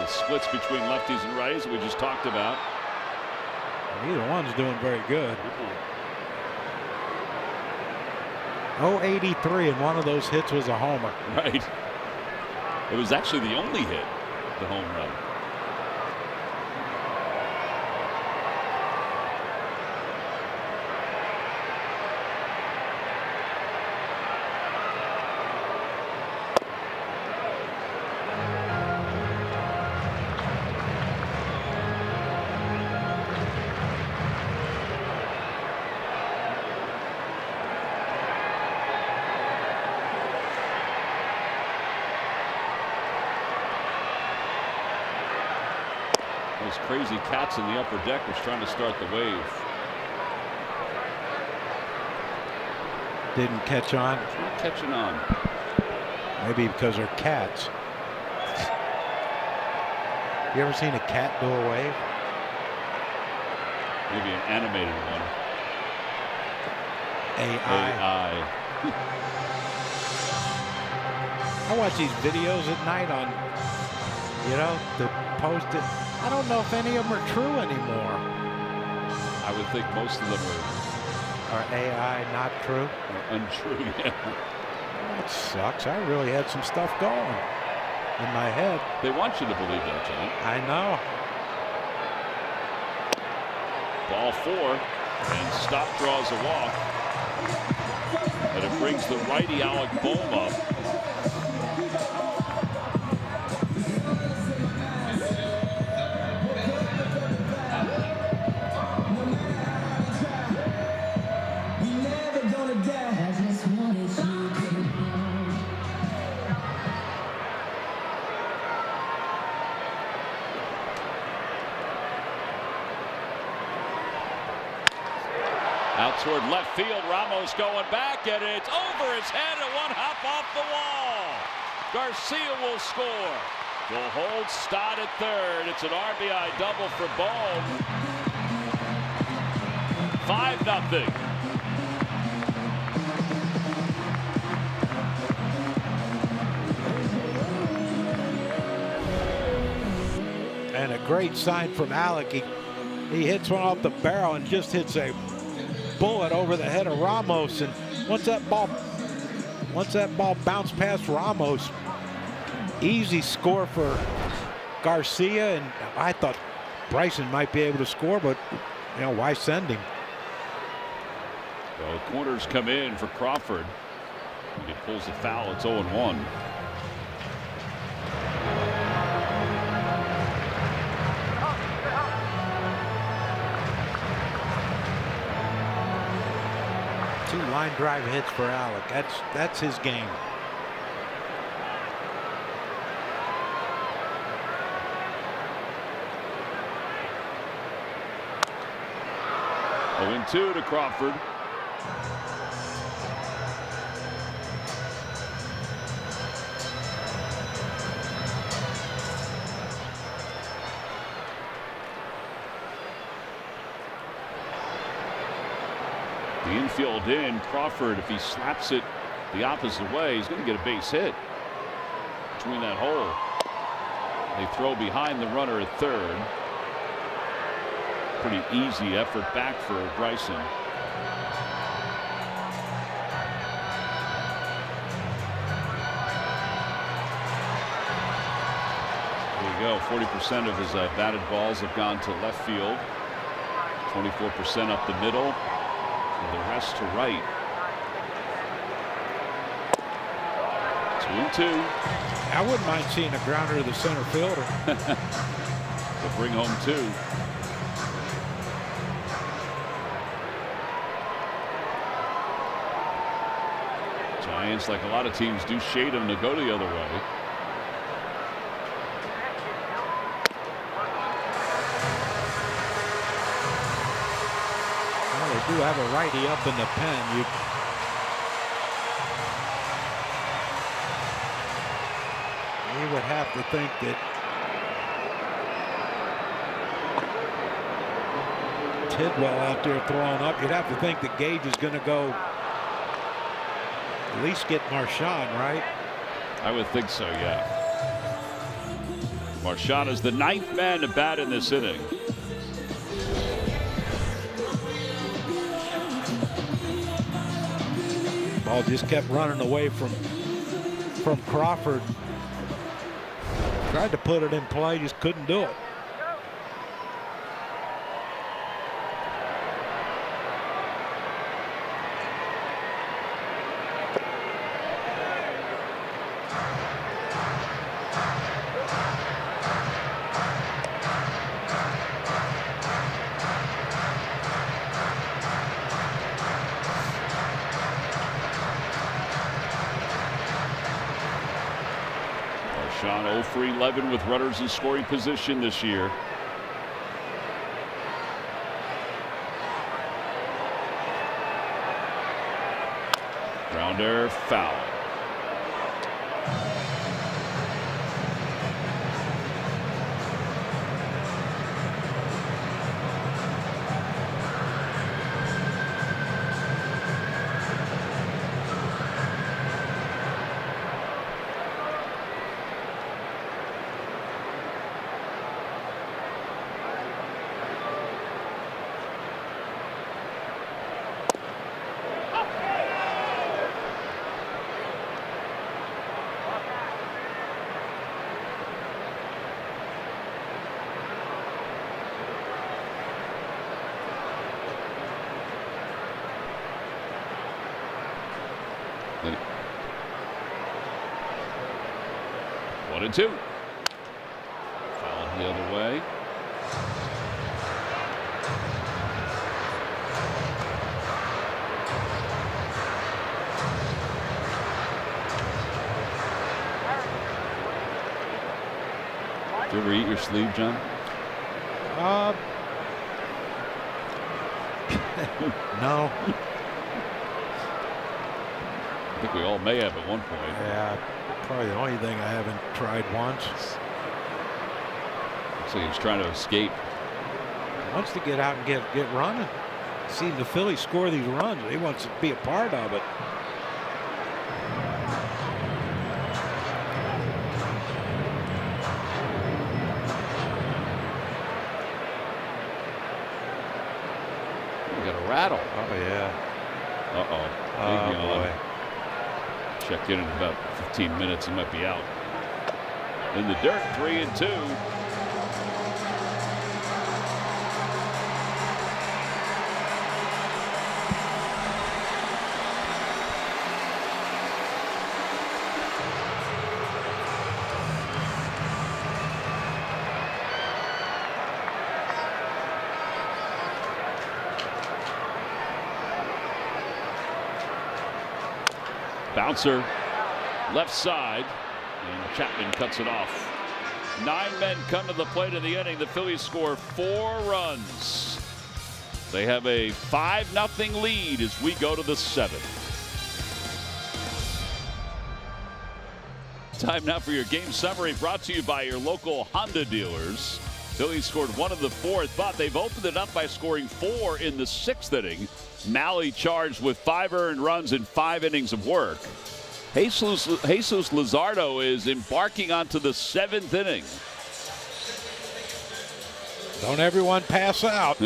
Splits between lefties and righties that we just talked about.
Neither one's doing very good. 083, and one of those hits was a homer.
Right. It was actually the only hit, the home run. Those crazy cats in the upper deck was trying to start the wave.
Didn't catch on.
It's not catching on.
Maybe because they're cats. You ever seen a cat do a wave?
Maybe an animated one.
AI. I watch these videos at night on, to post it. I don't know if any of them are true anymore.
I would think most of them
Are AI not true?
are untrue. Yeah.
That sucks. I really had some stuff going in my head.
They want you to believe that, John.
I know.
Ball 4, and Stott draws a walk. And it brings the righty Alec Bohm up. Out toward left field, Ramos going back, and it's over his head and 1 hop off the wall. Garcia will score. Will hold Stott at third. It's an RBI double for Bohm. 5-0.
And a great sign from Alec. He hits one off the barrel and just hits a bullet over the head of Ramos, and once that ball bounced past Ramos, easy score for Garcia. And I thought Bryson might be able to score, but why send him?
Well, corners come in for Crawford. He pulls the foul. It's 0-1.
Two line drive hits for Alec. That's his game.
0-2 to Crawford. The infield in. Crawford, if he slaps it the opposite way, he's going to get a base hit between that hole. They throw behind the runner at third. Pretty easy effort back for Bryson. There you go. 40% of his batted balls have gone to left field. 24% up the middle. And the rest to right. 2-2.
I wouldn't mind seeing a grounder to the center fielder.
They'll bring home 2. Giants, like a lot of teams, do shade him to go the other way.
Well, they do have a righty up in the pen. You would have to think that Tidwell out there throwing up. You'd have to think that Gage is going to go at least get Marchand, right?
I would think so, yeah. Marchand is the 9th man to bat in this inning.
Ball just kept running away from Crawford. Tried to put it in play, just couldn't do it.
Marchand 0 for 11 with runners in scoring position this year. Grounder, foul. One and 2. Foul the other way. Do you ever eat your sleeve, John?
No.
I think we all may have at one point.
Yeah, probably the only thing I haven't tried once.
So he's trying to escape.
He wants to get out and get running. Seeing the Phillies score these runs, he wants to be a part of it.
We got a rattle.
Oh yeah.
Uh-oh.
Oh boy.
Check in about 15 minutes. He might be out. In the dirt, 3 and 2. Bouncer, left side, and Chapman cuts it off. 9 men come to the plate in the inning. The Phillies score 4 runs. They have a 5-0 lead as we go to the 7th. Time now for your game summary, brought to you by your local Honda dealers. Phillies scored 1 in the 4th, but they've opened it up by scoring 4 in the 6th inning. Mahle charged with 5 earned runs in 5 innings of work. Jesus Luzardo is embarking onto the 7th inning.
Don't everyone pass out.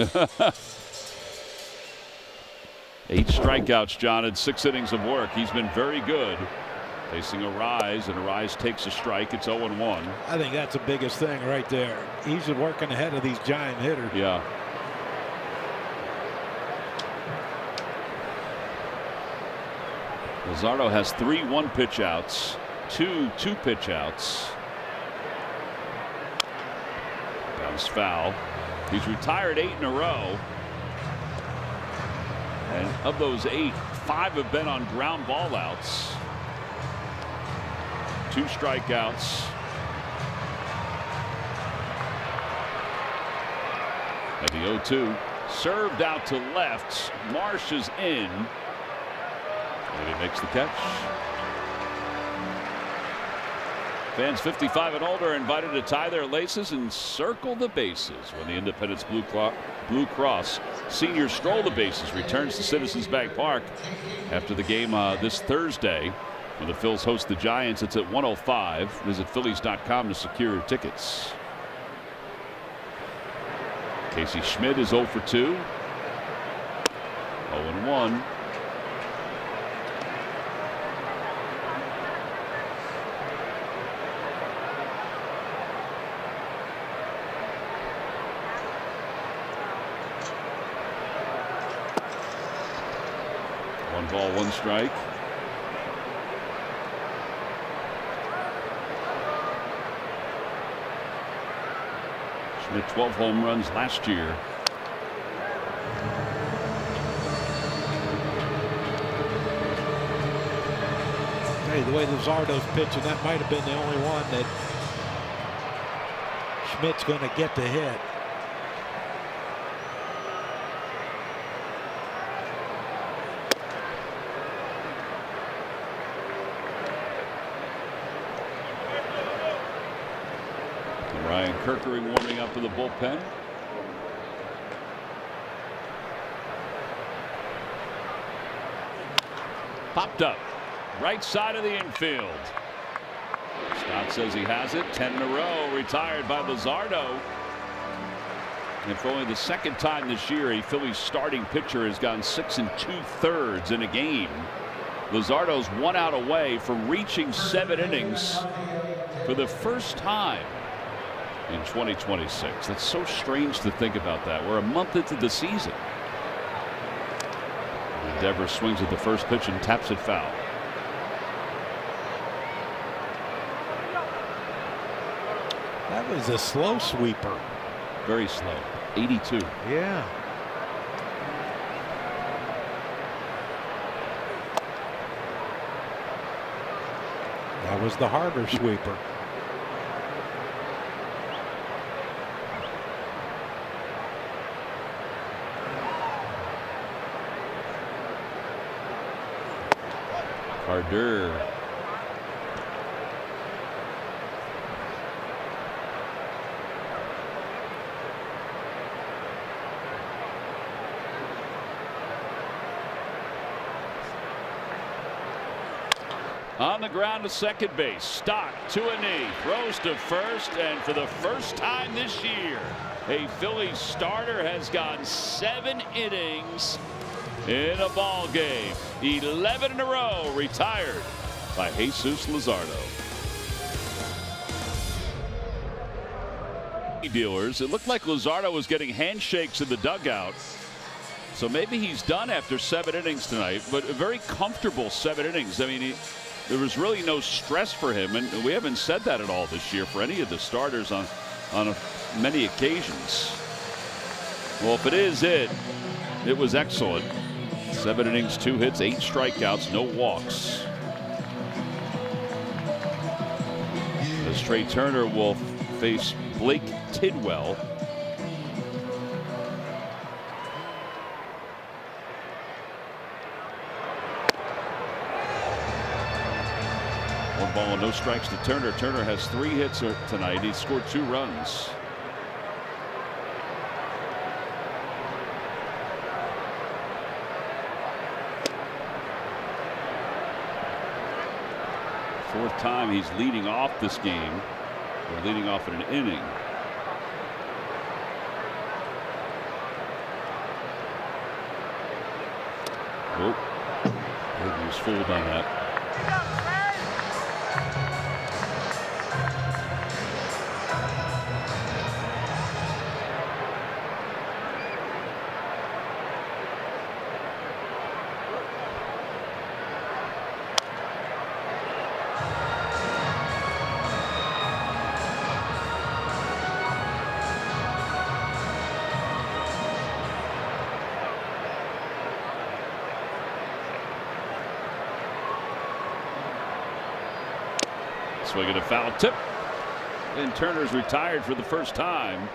8 strikeouts, John, in 6 innings of work. He's been very good. Facing Arise, and Arise takes a strike. It's 0-1.
I think that's the biggest thing right there. He's working ahead of these giant hitters.
Yeah. Luzardo has 3 1-pitch outs, 2 2-pitch outs. Bounce foul. He's retired 8 in a row. And of those 8, 5 have been on ground ball outs. 2 strikeouts. At the 0-2, served out to left. Marsh is in. And he makes the catch. Fans 55 and older are invited to tie their laces and circle the bases when the Independence Blue Cross Senior Stroll the Bases returns to Citizens Bank Park after the game this Thursday. When the Phils host the Giants, it's at 1:05. Visit Phillies.com to secure your tickets. Casey Schmidt is 0 for 2. 0-1. One ball, 1 strike. Schmidt 12 home runs last year.
Hey, the way Luzardo's pitching, that might have been the only one that Schmidt's going to get the hit.
Ryan Kirkering warming up for the bullpen. Popped up. Right side of the infield. Scott says he has it. 10 in a row. Retired by Luzardo. And for only the 2nd time this year, a Phillies starting pitcher has gone 6 2/3 in a game. Luzardo's 1 out away from reaching 7 innings for the first time in 2026. That's so strange to think about that. We're a month into the season. Devers swings at the first pitch and taps it foul.
That was a slow sweeper.
Very slow. 82.
Yeah. That was the harder sweeper.
Harder. On the ground to second base. Stock to a knee. Throws to first. And for the first time this year, a Phillies starter has gone 7 innings in a ball game. 11 in a row. Retired by Jesus Luzardo. Dealers, it looked like Luzardo was getting handshakes in the dugout. So maybe he's done after 7 innings tonight, but a very comfortable 7 innings. I mean, there was really no stress for him, and we haven't said that at all this year for any of the starters on many occasions. Well, if it is it was excellent. 7 innings, 2 hits, 8 strikeouts, no walks. As Trey Turner will face Blake Tidwell. Ball, no strikes to Turner. Turner has 3 hits tonight. He scored 2 runs. Fourth time he's leading off this game, or leading off in an inning. Oh, he was fooled on that. Swinging a foul tip, and Turner's retired for the first time.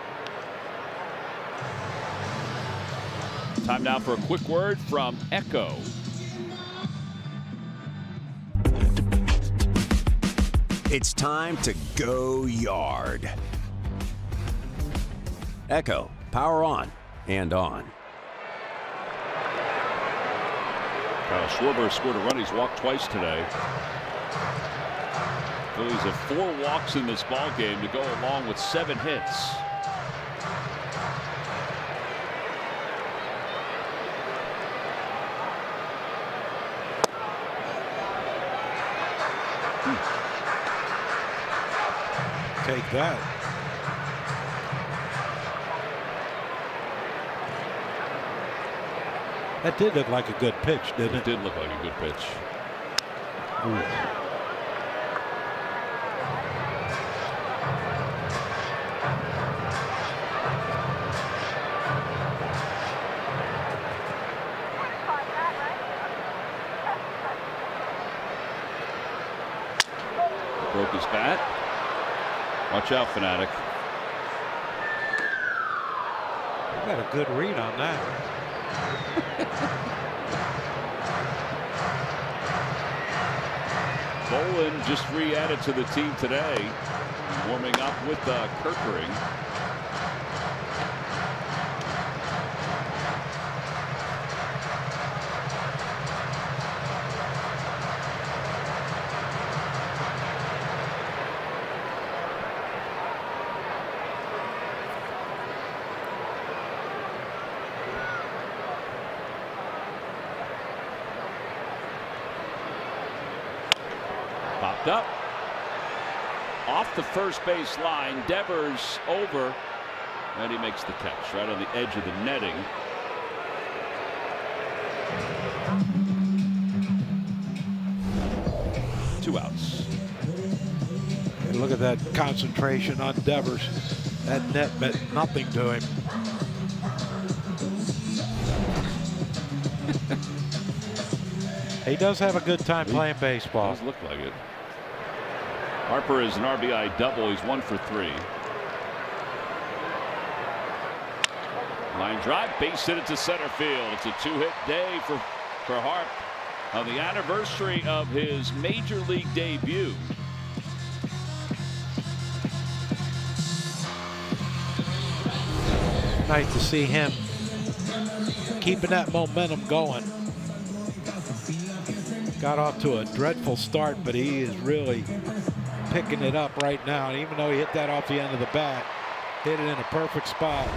Time now for a quick word from Echo.
It's time to go yard. Echo, power on and on.
Kyle Schwarber scored a run. He's walked twice today. Phillies have 4 walks in this ball game to go along with 7 hits.
Take that. That did look like a good pitch, didn't it?
It did look like a good pitch.
Ooh.
Broke his bat. Watch out, Fanatic.
You got a good read on that.
Bolin just re-added to the team today, warming up with Kirkering. Popped up off the first base line. Devers over, and he makes the catch right on the edge of the netting. Two outs.
And look at that concentration on Devers. That net meant nothing to him. He does have a good time playing baseball.
Does look like it. Harper is an RBI double. He's 1 for 3. Line drive, base hit it to center field. It's a 2-hit day for Harp on the anniversary of his major league debut.
Nice to see him keeping that momentum going. Got off to a dreadful start, but he is really picking it up right now. And even though he hit that off the end of the bat, hit it in a perfect spot.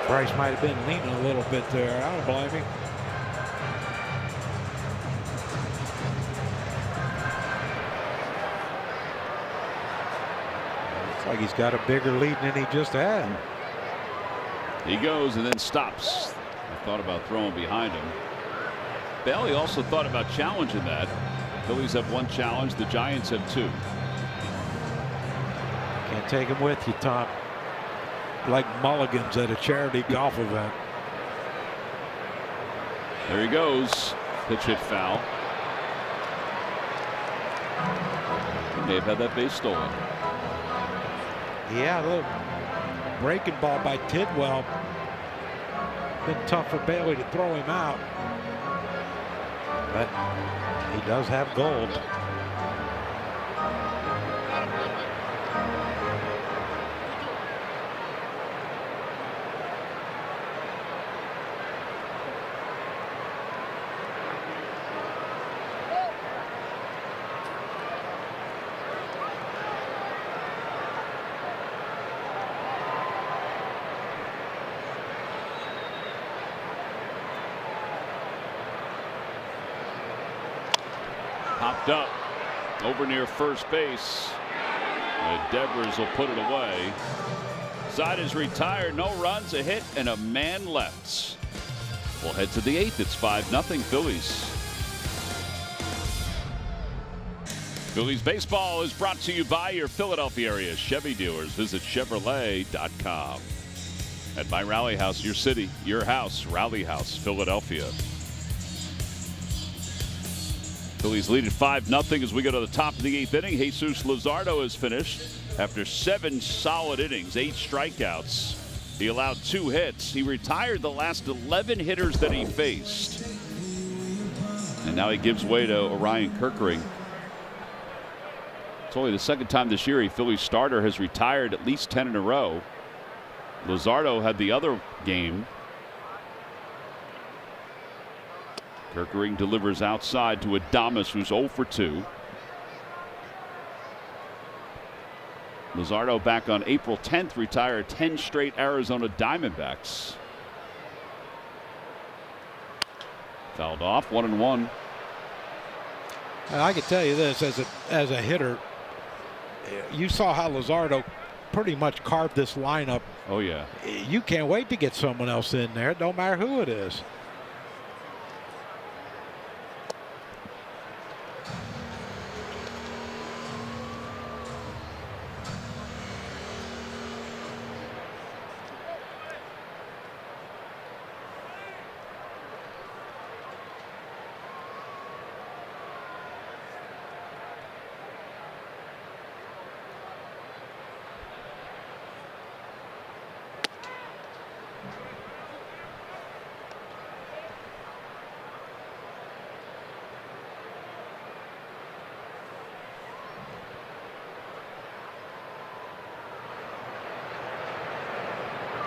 Price might have been leaning a little bit there. I don't blame him. Looks like he's got a bigger lead than he just had.
He goes and then stops. I thought about throwing behind him. Bailey also thought about challenging that. Phillies have one challenge. The Giants have two.
Can't take him with you, Tom. Like mulligans at a charity golf event.
There he goes. Pitch hit foul. He may have had that base stolen.
Yeah, a little breaking ball by Tidwell. Been tough for Bailey to throw him out. But he does have gold.
Popped up over near first base. And Devers will put it away. Side is retired. No runs, a hit, and a man left. We'll head to the 8th. It's 5-0 Phillies. Phillies baseball is brought to you by your Philadelphia area Chevy dealers. Visit Chevrolet.com. At my Rally House, your city, your house, Rally House, Philadelphia. Phillies lead at 5-0 as we go to the top of the 8th inning. Jesus Luzardo has finished after 7 solid innings, 8 strikeouts. He allowed 2 hits. He retired the last 11 hitters that he faced. And now he gives way to Orion Kerkering. It's only the second time this year a Phillies starter has retired at least 10 in a row. Luzardo had the other game. Kerkering delivers outside to Adames, who's 0 for 2. Luzardo back on April 10th retired 10 straight Arizona Diamondbacks. Fouled off, 1-1.
And I can tell you this, as a hitter, you saw how Luzardo pretty much carved this lineup.
Oh yeah.
You can't wait to get someone else in there. Don't matter who it is.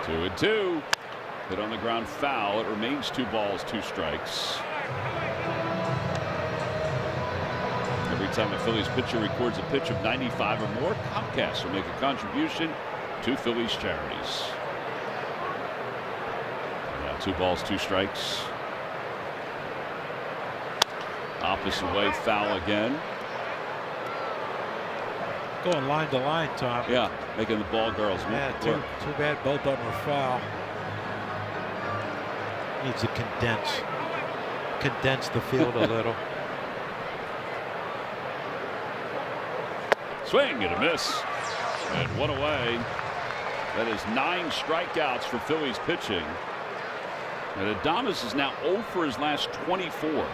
Two and two. Hit on the ground foul. It remains 2 balls, 2 strikes. Every time a Phillies pitcher records a pitch of 95 or more, Comcast will make a contribution to Phillies charities. Now 2 balls, 2 strikes. Opposite way, foul again.
Going line to line, Tom.
Yeah, making the ball girls work.
Yeah, too bad both of them are foul. Needs to condense the field a little.
Swing and a miss. And 1 away. That is 9 strikeouts for Phillies pitching. And Adames is now 0 for his last 24.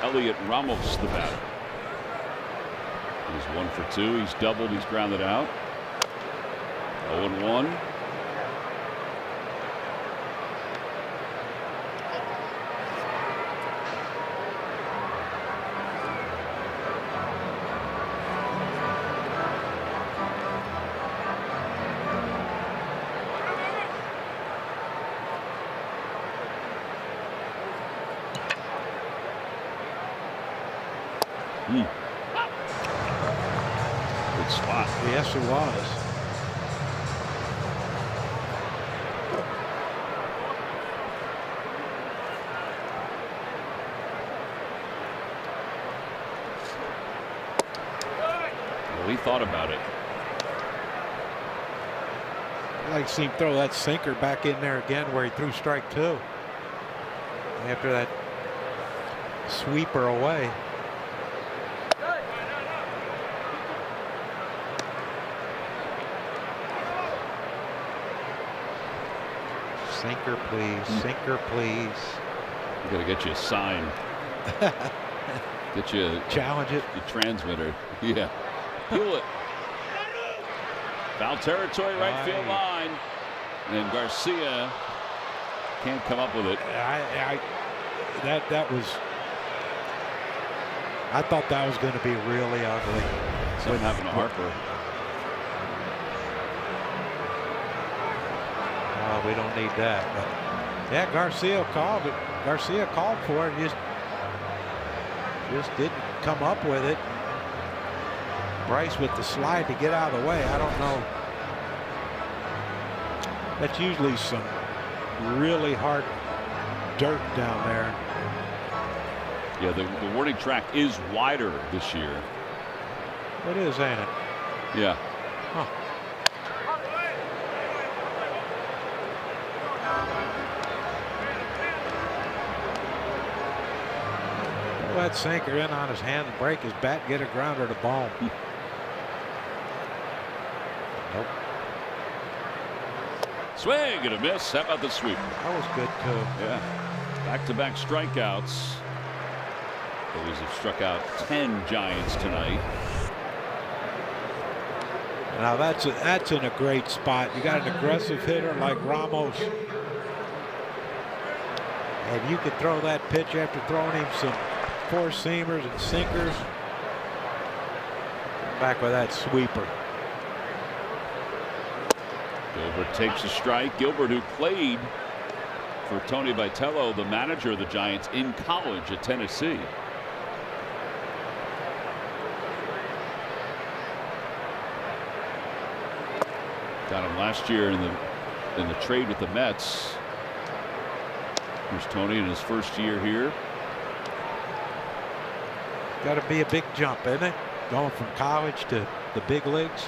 Elliot Ramos the batter. He's 1 for 2. He's doubled. He's grounded out. 0-1. Good spot.
Yes, it was.
He thought about it.
I like to see him throw that sinker back in there again where he threw strike 2 after that sweeper away. Sinker, please. Sinker, please.
We gotta get you a sign. Get you
challenge it.
Your transmitter. Yeah. Pull it. Foul territory, right field line. And Garcia can't come up with it.
That was. I thought that was going to be really ugly.
Something happened to Harper.
Oh, we don't need that. But yeah, Garcia called it. Garcia called for it. Just didn't come up with it. Bryce with the slide to get out of the way. I don't know. That's usually some really hard dirt down there.
Yeah, the warning track is wider this year.
It is, ain't it?
Yeah.
Huh. Throw that sinker in on his hand and break his bat, get a grounder to Bohm. Nope.
Swing and a miss. How about the sweep?
That was good too.
Yeah. Back-to-back strikeouts. Phillies have struck out 10 Giants tonight.
Now that's in a great spot. You got an aggressive hitter like Ramos, and you could throw that pitch after throwing him some four-seamers and sinkers. Back with that sweeper.
Gilbert takes a strike. Gilbert, who played for Tony Vitello, the manager of the Giants, in college at Tennessee. Got him last year in the trade with the Mets. Here's Tony in his first year here.
Got to be a big jump, isn't it? Going from college to the big leagues.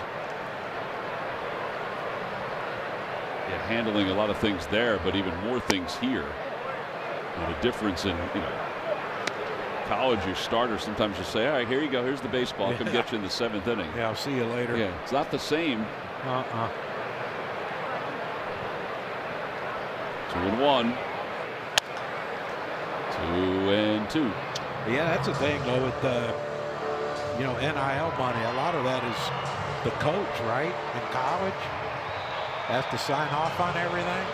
Yeah, handling a lot of things there, but even more things here. And the difference in, college, your starter, sometimes you say, all right, here you go. Here's the baseball. Come get you in the 7th inning.
Yeah, I'll see you later.
Yeah, it's not the same. 2-1. 2-2.
Yeah, that's the thing though with NIL money. A lot of that is the coach, right? In college, has to sign off on everything.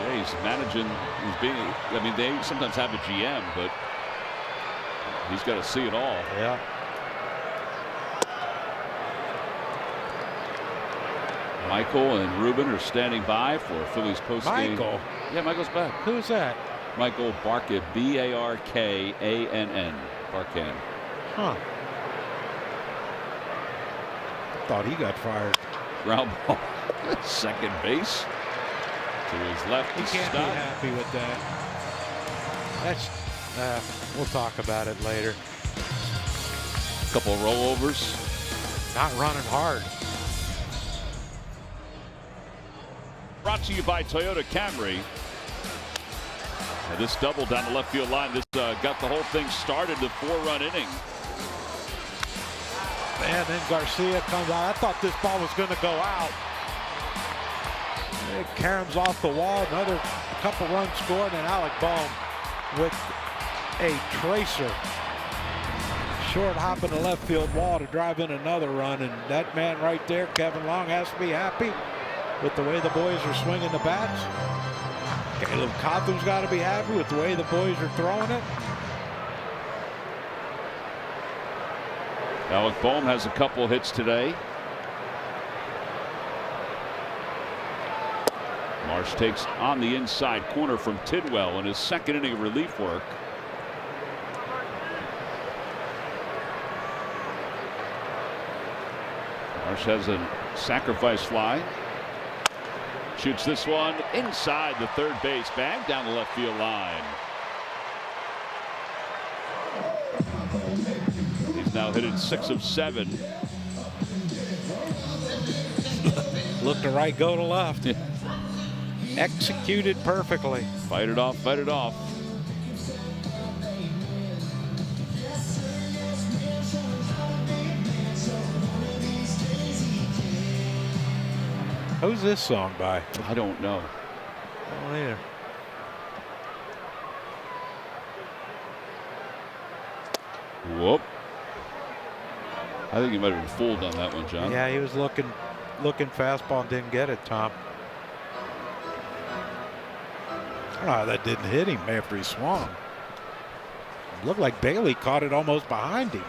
Yeah, he's managing. They sometimes have a GM, but he's got to see it all.
Yeah.
Michael and Ruben are standing by for Phillies postgame.
Michael?
Yeah, Michael's back.
Who's that?
Michael Barkann, B-A-R-K-A-N-N. Barkann.
Huh. Thought he got fired.
Ground ball. Second base. To his left.
He can't be happy with that. That's. We'll talk about it later.
Couple of rollovers.
Not running hard.
Brought to you by Toyota Camry. And this double down the left field line. This got the whole thing started, the 4-run inning.
And then Garcia comes out. I thought this ball was going to go out. It caroms off the wall. A couple runs scored, and Alec Bohm with a tracer. Short hop in the left field wall to drive in another run. And that man right there, Kevin Long, has to be happy with the way the boys are swinging the bats. Caleb Cotham's got to be happy with the way the boys are throwing it.
Alec Bohm has a couple hits today. Marsh takes on the inside corner from Tidwell in his second inning of relief work. Marsh has a sacrifice fly. Shoots this one inside the third base bag down the left field line. He's now hit in 6 of 7.
Look to right, go to left. Executed perfectly.
Fight it off, fight it off.
Who's this song by?
I don't know.
Oh, either.
Whoop. I think he might have been fooled on that one, John.
Yeah, he was looking fastball and didn't get it, Tom. I don't know how that didn't hit him after he swung. It looked like Bailey caught it almost behind him.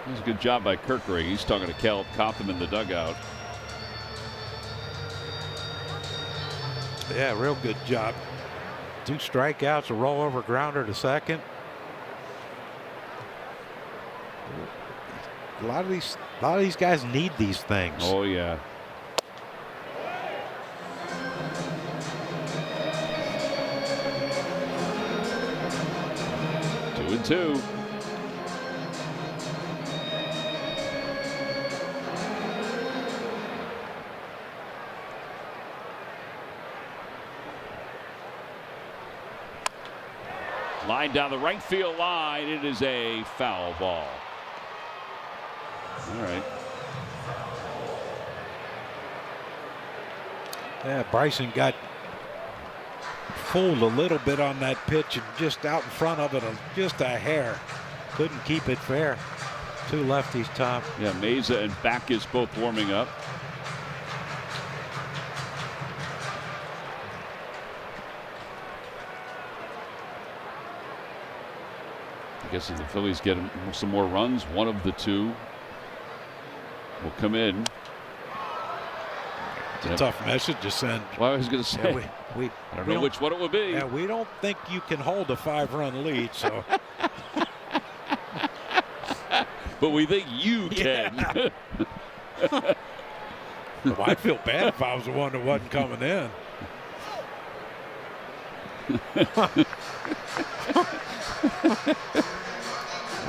That was a good job by Kirkering. He's talking to Caleb Cotham in the dugout.
Yeah, real good job. 2 strikeouts, a rollover grounder to second. A lot of these guys need these things.
Oh yeah. Two and two. Line down the right field line. It is a foul ball. All right.
Yeah, Bryson got fooled a little bit on that pitch and just out in front of it, just a hair. Couldn't keep it fair. 2 lefties, Tom.
Yeah, Meza and Backus both warming up. I guess if the Phillies get some more runs, one of the 2 will come in.
It's a tough message to send.
Well, I was going to say,
yeah,
I don't know which one it will be.
Yeah, we don't think you can hold a 5-run lead, so.
But we think you can.
Yeah. Well, I'd feel bad if I was the one that wasn't coming in.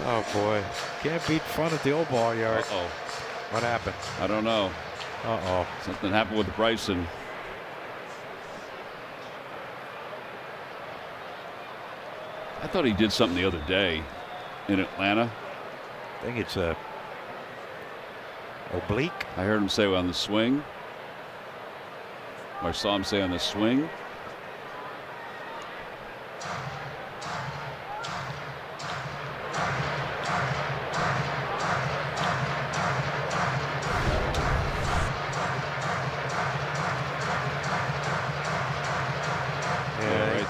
Oh boy, can't beat fun at the old ball yard.
Uh-oh.
What happened?
I don't know.
Uh-oh.
Something happened with Bryson. I thought he did something the other day in Atlanta.
I think it's a oblique.
I heard him say on the swing. Or I saw him say on the swing.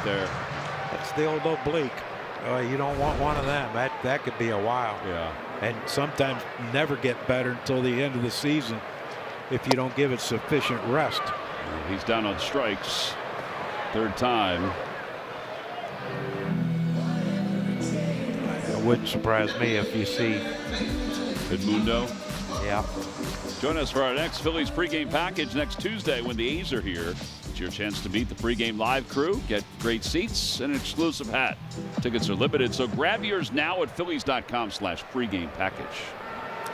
There.
That's the old oblique. You don't want one of them. That could be a while.
Yeah.
And sometimes never get better until the end of the season if you don't give it sufficient rest.
He's down on strikes. 3rd time.
It wouldn't surprise me if you see
Edmundo.
Yeah.
Join us for our next Phillies pregame package next Tuesday when the A's are here. It's your chance to meet the pregame live crew, get great seats, and an exclusive hat. Tickets are limited, so grab yours now at phillies.com/pregame package.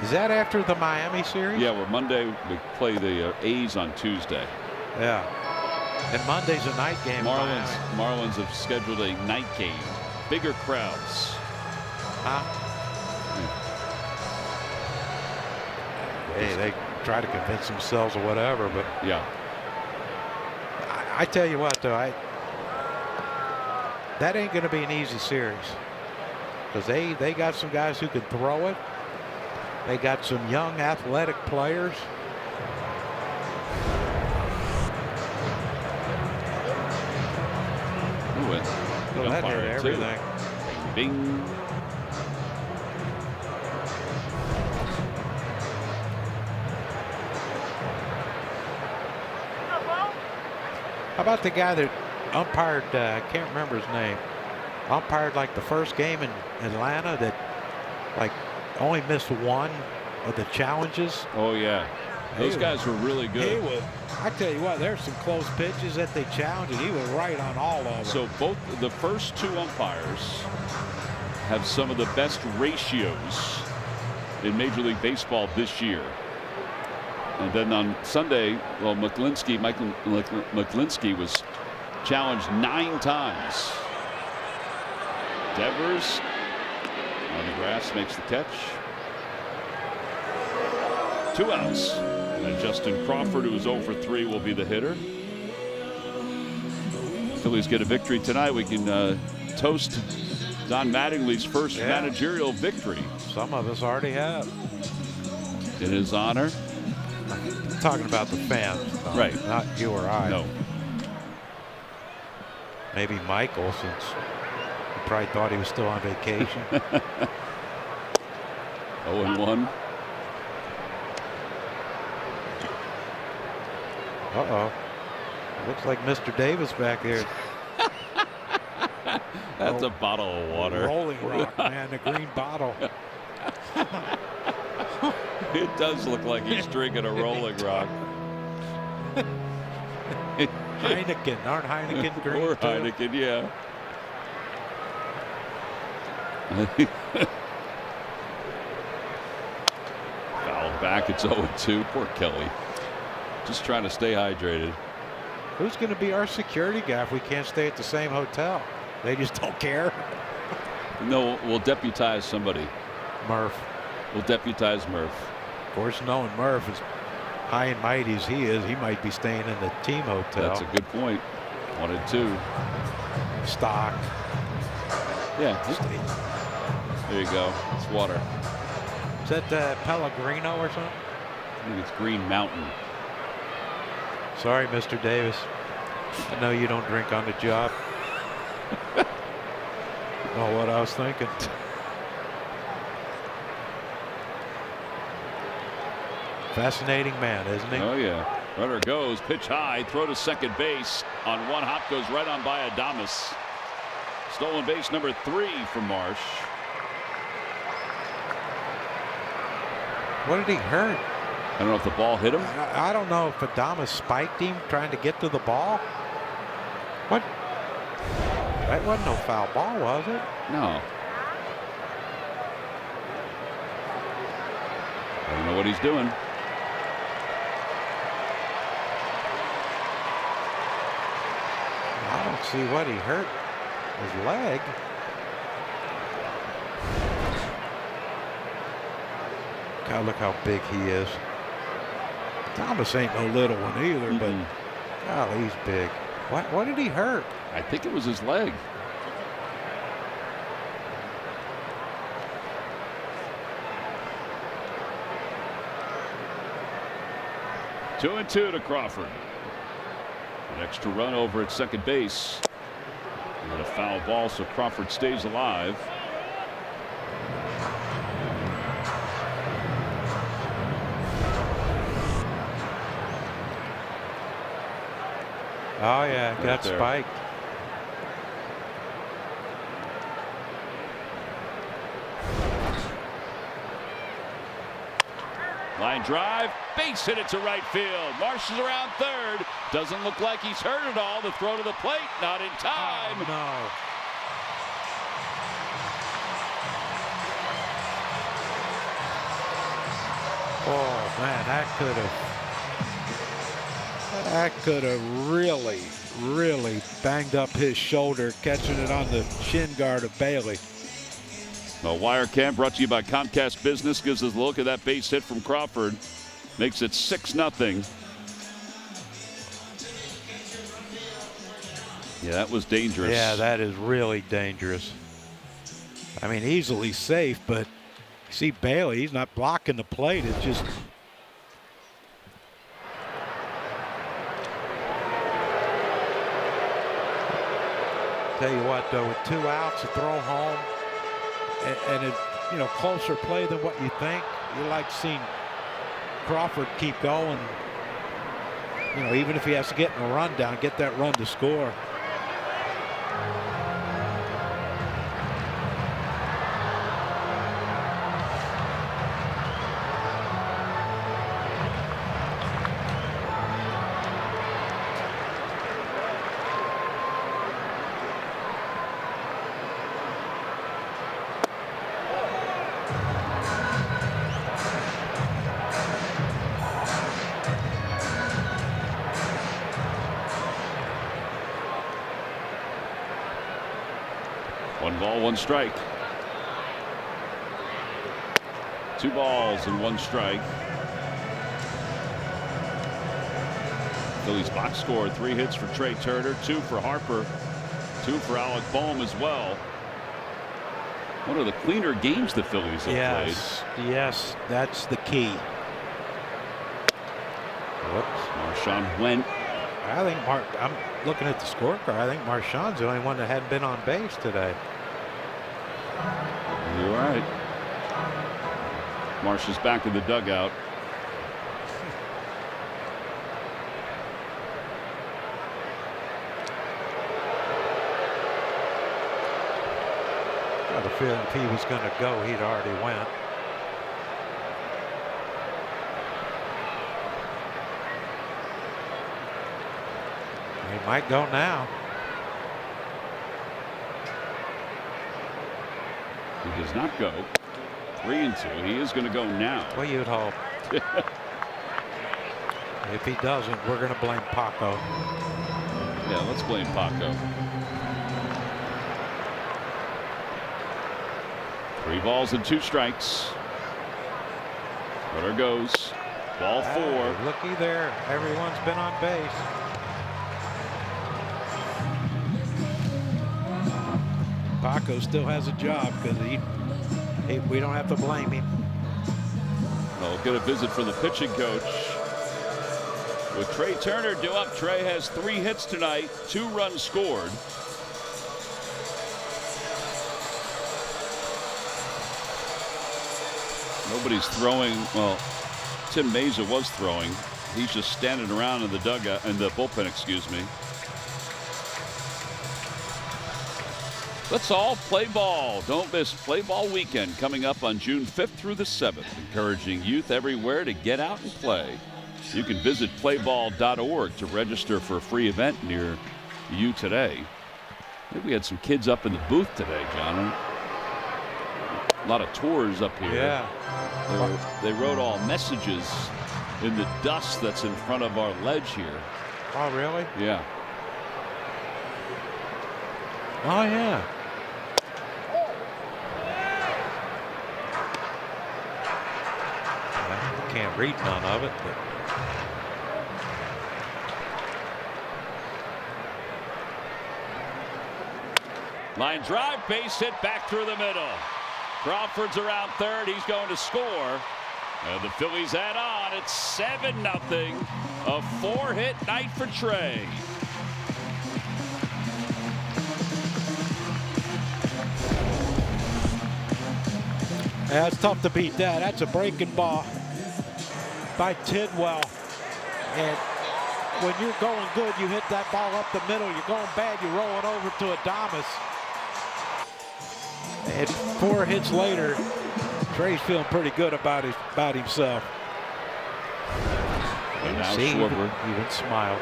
Is that after the Miami series?
Yeah, we're Monday. We play the A's on Tuesday.
Yeah. And Monday's a night game.
Marlins have scheduled a night game. Bigger crowds.
Huh? Hey, they try to convince themselves or whatever, but
yeah.
I tell you what, though, that ain't going to be an easy series because they got some guys who can throw it. They got some young athletic players.
the
that
umpire,
hit
too.
everything.
Bing.
How about the guy that umpired, I can't remember his name, umpired like the first game in Atlanta that like only missed one of the challenges?
Oh, yeah. Those guys were really good.
He was, I tell you what, there's some close pitches that they challenged, and he was right on all of them.
So both the first two umpires have some of the best ratios in Major League Baseball this year. And then on Sunday, well, Michael McGlinskey was challenged 9 times. Devers on the grass makes the catch. 2 outs. And Justin Crawford, who is 0 for 3, will be the hitter. Phillies get a victory tonight. We can toast Don Mattingly's first managerial victory.
Some of us already have.
In his honor.
I'm talking about the fans, Tom,
right?
Not you or I.
No.
Maybe Michael, since he probably thought he was still on vacation.
0-1.
Uh-oh. Looks like Mr. Davis back there.
That's a bottle of water.
Rolling Rock, man, the green bottle.
It does look like he's drinking a Rolling Rock.
Heineken, aren't Heineken green
Or
too?
Heineken, yeah. Foul back, it's 0-2. Poor Kelly. Just trying to stay hydrated.
Who's going to be our security guy if we can't stay at the same hotel? They just don't care.
No, we'll deputize somebody.
Murph.
We'll deputize Murph.
Of course, knowing Murph, as high and mighty as he is, he might be staying in the team hotel.
That's a good point. 1-2.
Stock.
Yeah. There you go. It's water.
Is that Pellegrino or something?
I think it's Green Mountain.
Sorry, Mr. Davis. I know you don't drink on the job. Know what I was thinking. Fascinating man, isn't he?
Oh, yeah. Runner goes, pitch high, throw to second base. On one hop goes right on by Adames. Stolen base number 3 from Marsh.
What did he hurt?
I don't know if the ball hit him.
I don't know if Adames spiked him trying to get to the ball. What? That wasn't no foul ball, was it?
No. I don't know what he's doing.
I don't see what he hurt. His leg. God, look how big he is. Thomas ain't no little one either, but golly, he's big. What did he hurt?
I think it was his leg. Two and two to Crawford. An extra run over at second base. And a foul ball, so Crawford stays alive.
Oh yeah, got
there.
spiked.
Line drive, base hit it to right field. Marsh is around third. Doesn't look like he's hurt at all. The throw to the plate, not in time.
Oh, no. Oh man, that could have really banged up his shoulder, catching it on the shin guard of Bailey.
A wire cam brought to you by Comcast Business gives us a look at that base hit from Crawford. Makes it 6-0. Yeah, that was dangerous.
Yeah, that is really dangerous. I mean, easily safe, but see Bailey, he's not blocking the plate. It's just Tell you what, though, with 2 outs, a throw home, and it, closer play than what you think. You like seeing Crawford keep going. Even if he has to get in a run down, get that run to score.
One ball, one strike. 2 balls and 1 strike. Phillies box score: 3 hits for Trey Turner, 2 for Harper, 2 for Alec Boehm as well. One of the cleaner games the Phillies have played.
Yes, that's the key.
Whoops. Marchand went.
I think I'm looking at the scorecard. I think Marchand's the only one that hadn't been on base today.
You're right. Marsh is back in the dugout.
I had a feeling if he was going to go, he'd already went. He might go now.
He does not go. 3-2. He is going to go now.
Well, you'd hope. If he doesn't, we're going to blame Paco.
Yeah, let's blame Paco. 3 balls and 2 strikes. Runner goes. Ball 4.
Looky there. Everyone's been on base. Paco still has a job because we don't have to blame him.
We'll get a visit from the pitching coach. With Trey Turner due up, Trey has 3 hits tonight, 2 runs scored. Nobody's throwing. Well, Tim Meza was throwing. He's just standing around in the dugout, in the bullpen, excuse me. Let's all play ball. Don't miss Play Ball Weekend coming up on June 5th through the 7th, encouraging youth everywhere to get out and play. You can visit playball.org to register for a free event near you today. I think we had some kids up in the booth today, John. A lot of tours up here.
Yeah.
They wrote all messages in the dust that's in front of our ledge here.
Oh, really?
Yeah.
Oh, yeah. I can't read none of it, but.
Line drive, base hit back through the middle. Crawford's around third. He's going to score. And the Phillies add on. It's 7-0. A 4-hit night for Trey.
Yeah, it's tough to beat that. That's a breaking ball by Tidwell. And when you're going good, you hit that ball up the middle. You're going bad, you roll it over to Adames. And 4 hits later, Trey's feeling pretty good about himself.
And now
See,
Schwarber.
even smiled.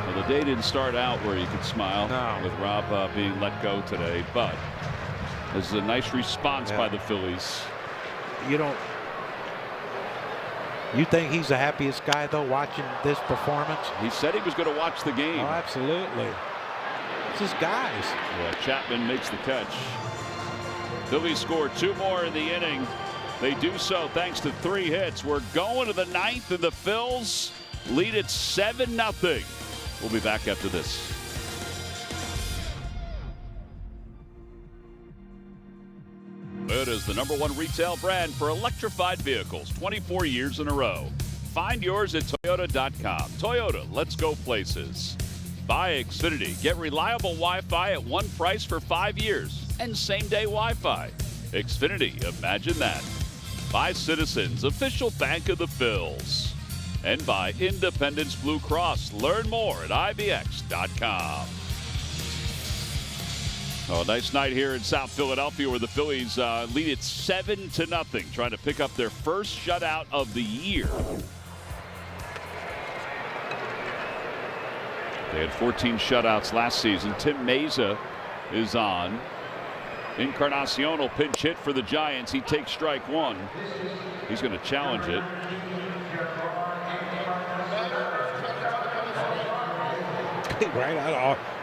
Well, the day didn't start out where you could smile.
No.
With Rob being let go today, but this is a nice response by the Phillies.
You think he's the happiest guy, though, watching this performance?
He said he was going to watch the game.
Oh, absolutely. It's his guys.
Yeah, Chapman makes the catch. Phillies score 2 more in the inning. They do so thanks to 3 hits. We're going to the 9th, and the Phils lead at 7-0. We'll be back after this. It is the #1 retail brand for electrified vehicles, 24 years in a row. Find yours at Toyota.com. Toyota, let's go places. Buy Xfinity. Get reliable Wi-Fi at one price for 5 years and same-day Wi-Fi. Xfinity, imagine that. By Citizens, official bank of the Phils. And by Independence Blue Cross. Learn more at IBX.com. Oh, nice night here in South Philadelphia where the Phillies lead it 7-0, trying to pick up their first shutout of the year. They had 14 shutouts last season. Tim Meza is on. Encarnacion will pinch hit for the Giants. He takes strike one. He's going to challenge it.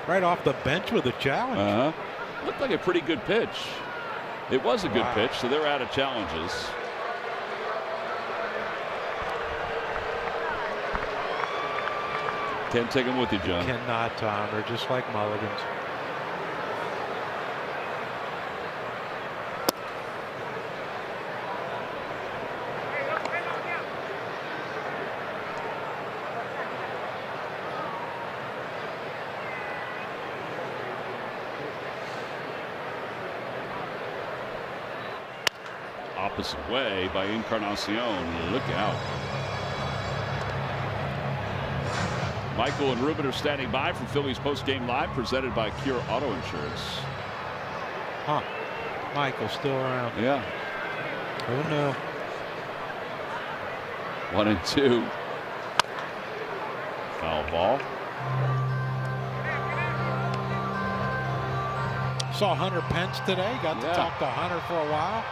Right off the bench with a challenge.
Looked like a pretty good pitch. It was a good pitch, so they're out of challenges. Can't take them with you, John.
Cannot, Tom. They're just like mulligans.
Opposite way by Encarnacion. Look out. Michael and Ruben are standing by for Phillies Post-Game Live, presented by Cure Auto Insurance.
Michael's still around.
Yeah.
Oh, no.
1-2. Foul ball.
Saw Hunter Pence today. Got to talk to Hunter for a while.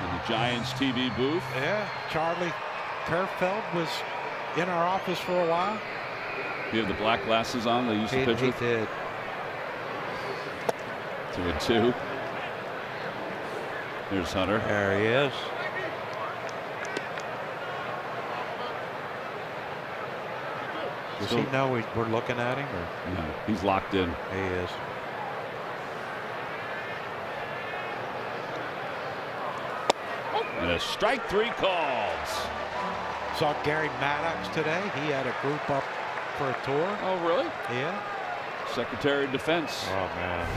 In the Giants TV booth.
Yeah. Charlie Kerfeld was in our office for a while.
You have the black glasses on they used to pitch with?
He did.
2-2. There's Hunter.
There he is. Does he know we're looking at him? Or?
No, he's locked in.
He is.
And a strike three calls.
Saw Gary Maddox today. He had a group up for a tour.
Oh, really?
Yeah.
Secretary of Defense.
Oh, man.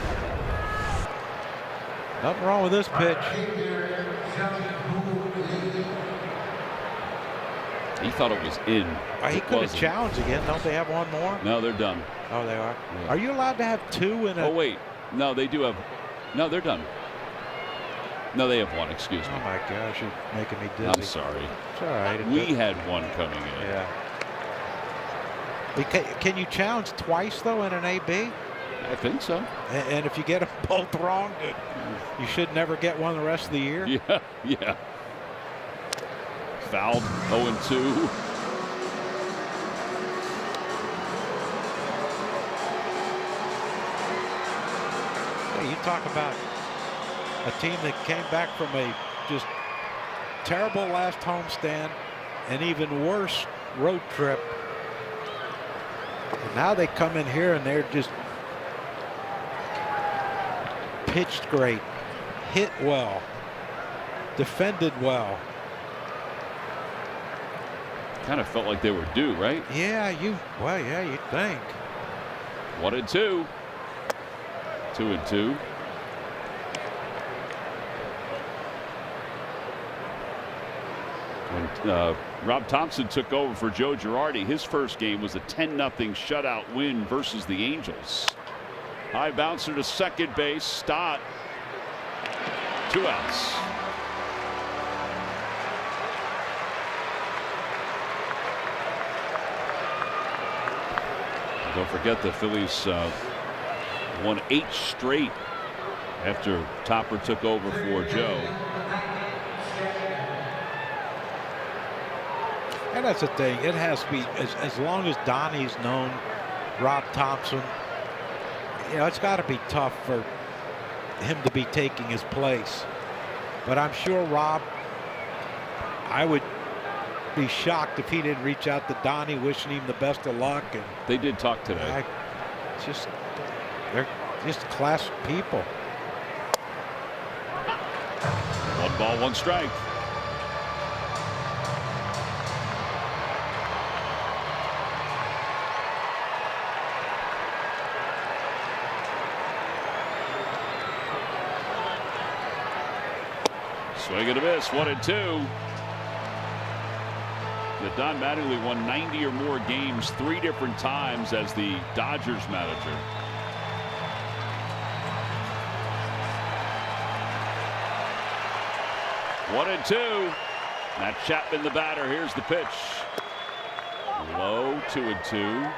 Nothing wrong with this pitch.
He thought it was in.
He could have challenged again. Don't they have one more?
No, they're done.
Oh, they are?
Yeah.
Are you allowed to have two in a...
Oh, wait. No, they do have... No, they're done. No, they have one. Excuse me.
Oh, my gosh. You're making me dizzy.
I'm sorry.
It's all right.
We had one coming in.
Yeah. Can you challenge twice, though, in an AB?
I think so.
And if you get them both wrong, you should never get one the rest of the year?
Yeah, yeah. Fouled 0-2.
Hey, you talk about a team that came back from a just terrible last homestand, an even worse road trip. And now they come in here and they're just pitched great, hit well, defended well.
Kind of felt like they were due, right?
Yeah, you'd think.
1-2. 2-2. When Rob Thompson took over for Joe Girardi, his first game was a 10-0 shutout win versus the Angels. High bouncer to second base. Stott. 2 outs. Don't forget the Phillies won 8 straight after Topper took over for Joe.
And that's the thing. It has to be, as long as Donnie's known Rob Thompson, you know, it's got to be tough for him to be taking his place. But I'm sure Rob, I would be shocked if he didn't reach out to Donnie wishing him the best of luck. And
they did talk today.
They're just class people.
1 ball, 1 strike. Swing and a miss, 1-2. Don Mattingly won 90 or more games 3 different times as the Dodgers manager. One and two. Matt Chapman, the batter. Here's the pitch. Low, 2-2.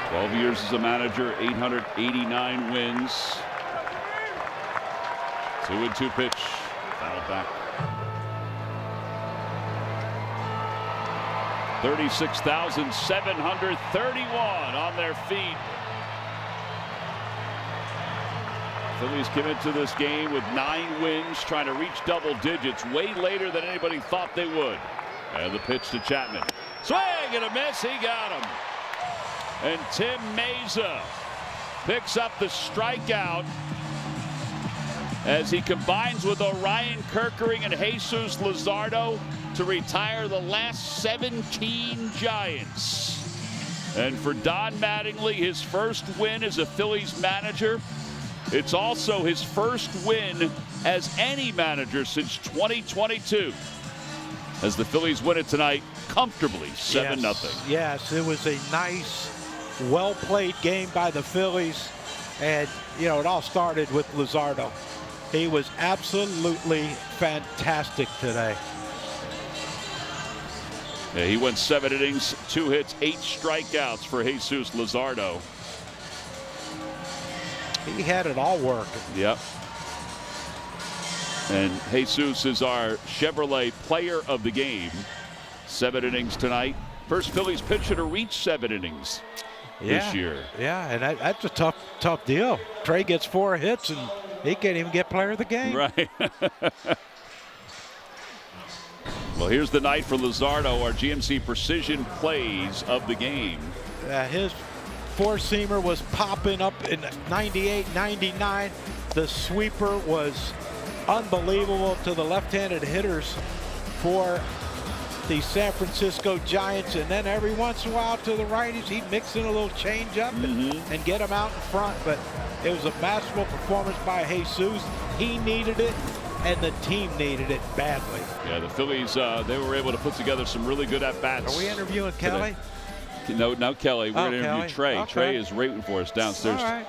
Twelve years as a manager, 889 wins. 2-2 pitch. Fouled back. 36,731 on their feet. Phillies came into this game with 9 wins, trying to reach double digits way later than anybody thought they would. And the pitch to Chapman. Swing and a miss. He got him. And Tim Meza picks up the strikeout as he combines with Orion Kerkering and Jesus Luzardo to retire the last 17 Giants. And for Don Mattingly, his first win as a Phillies manager. It's also his first win as any manager since 2022. As the Phillies win it tonight comfortably, 7-0.
Yes, it was a nice, well-played game by the Phillies. And, you know, it all started with Luzardo. He was absolutely fantastic today.
Yeah, he went 7 innings, 2 hits, 8 strikeouts for Jesus Luzardo.
He had it all working.
Yep. And Jesus is our Chevrolet player of the game. 7 innings tonight. First Phillies pitcher to reach 7 innings this year.
Yeah, and that's a tough deal. Trey gets 4 hits, and he can't even get player of the game.
Right. Well, here's the night for Luzardo, our GMC Precision Plays of the game.
His four-seamer was popping up in 98, 99. The sweeper was unbelievable to the left-handed hitters for the San Francisco Giants. And then every once in a while to the righties, he'd mix in a little change-up and get them out in front. But it was a masterful performance by Jesus. He needed it, and the team needed it badly.
Yeah, the Phillies, they were able to put together some really good at-bats.
Are we interviewing Kelly?
No, Kelly. We're going to interview Trey.
Okay.
Trey is waiting for us downstairs.
All right.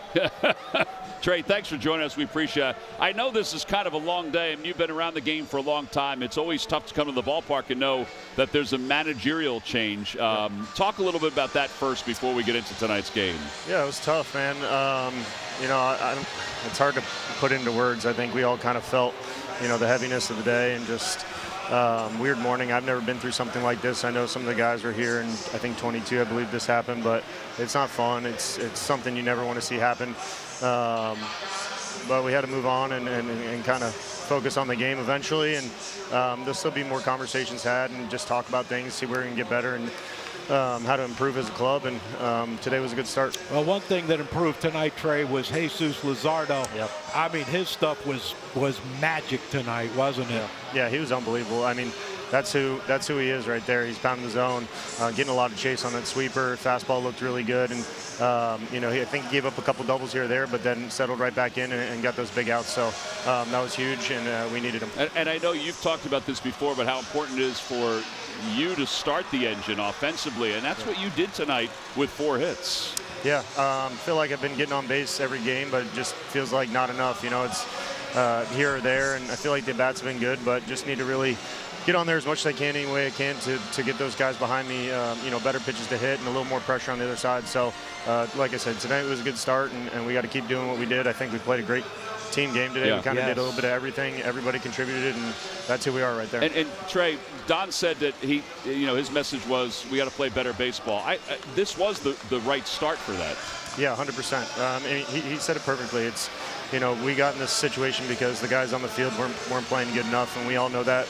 Trey, thanks for joining us. We appreciate it. I know this is kind of a long day, and you've been around the game for a long time. It's always tough to come to the ballpark and know that there's a managerial change. Talk a little bit about that first before we get into tonight's game.
Yeah, it was tough, man. You know, it's hard to put into words. I think we all kind of felt, you know, the heaviness of the day and just weird morning. I've never been through something like this. I know some of the guys were here, and I think 22, I believe this happened, but it's not fun. It's something you never want to see happen. But we had to move on and kind of focus on the game eventually, and there'll still be more conversations had and just talk about things, see where we can get better and how to improve as a club, and today was a good start.
Well, one thing that improved tonight, Trey, was Jesus Luzardo.
Yep.
I mean, his stuff was magic tonight, wasn't it?
Yeah, he was unbelievable. I mean, that's who he is right there. He's pounding the zone, getting a lot of chase on that sweeper. Fastball looked really good, and you know, I think he gave up a couple doubles here or there, but then settled right back in and got those big outs. So that was huge, and we needed him.
And I know you've talked about this before, but how important it is for you to start the engine offensively, and that's what you did tonight with 4 hits.
Yeah, feel like I've been getting on base every game, but it just feels like not enough. You know, it's here or there, and I feel like the bats have been good, but just need to really get on there as much as I can any way I can to get those guys behind me, you know, better pitches to hit and a little more pressure on the other side. So, like I said, tonight was a good start, and we got to keep doing what we did. I think we played a great team game today. We kind of did a little bit of everything. Everybody contributed, and that's who we are right there.
And Trey, Don said that he, you know, his message was we got to play better baseball. This was the right start for that.
Yeah, 100%. And he said it perfectly. It's, you know, we got in this situation because the guys on the field weren't playing good enough, and we all know that.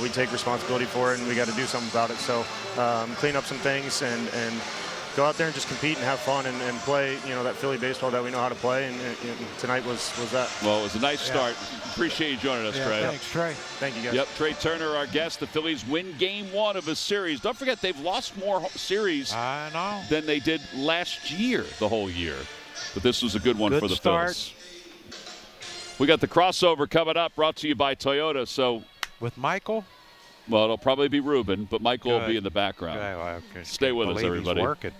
We take responsibility for it, and we got to do something about it. So clean up some things and go out there and just compete and have fun and play, that Philly baseball that we know how to play. And tonight was that.
Well, it was a nice start. Appreciate you joining us, Trey.
Thanks, Trey.
Thank you, guys.
Yep, Trey Turner, our guest. The Phillies win Game 1 of a series. Don't forget, they've lost more series than they did last year, the whole year. But this was a good one for the Phillies. We got the crossover coming up, brought to you by Toyota. So
with Michael?
Well, it'll probably be Ruben, but Michael will be in the background. Stay with us, everybody.
He's working.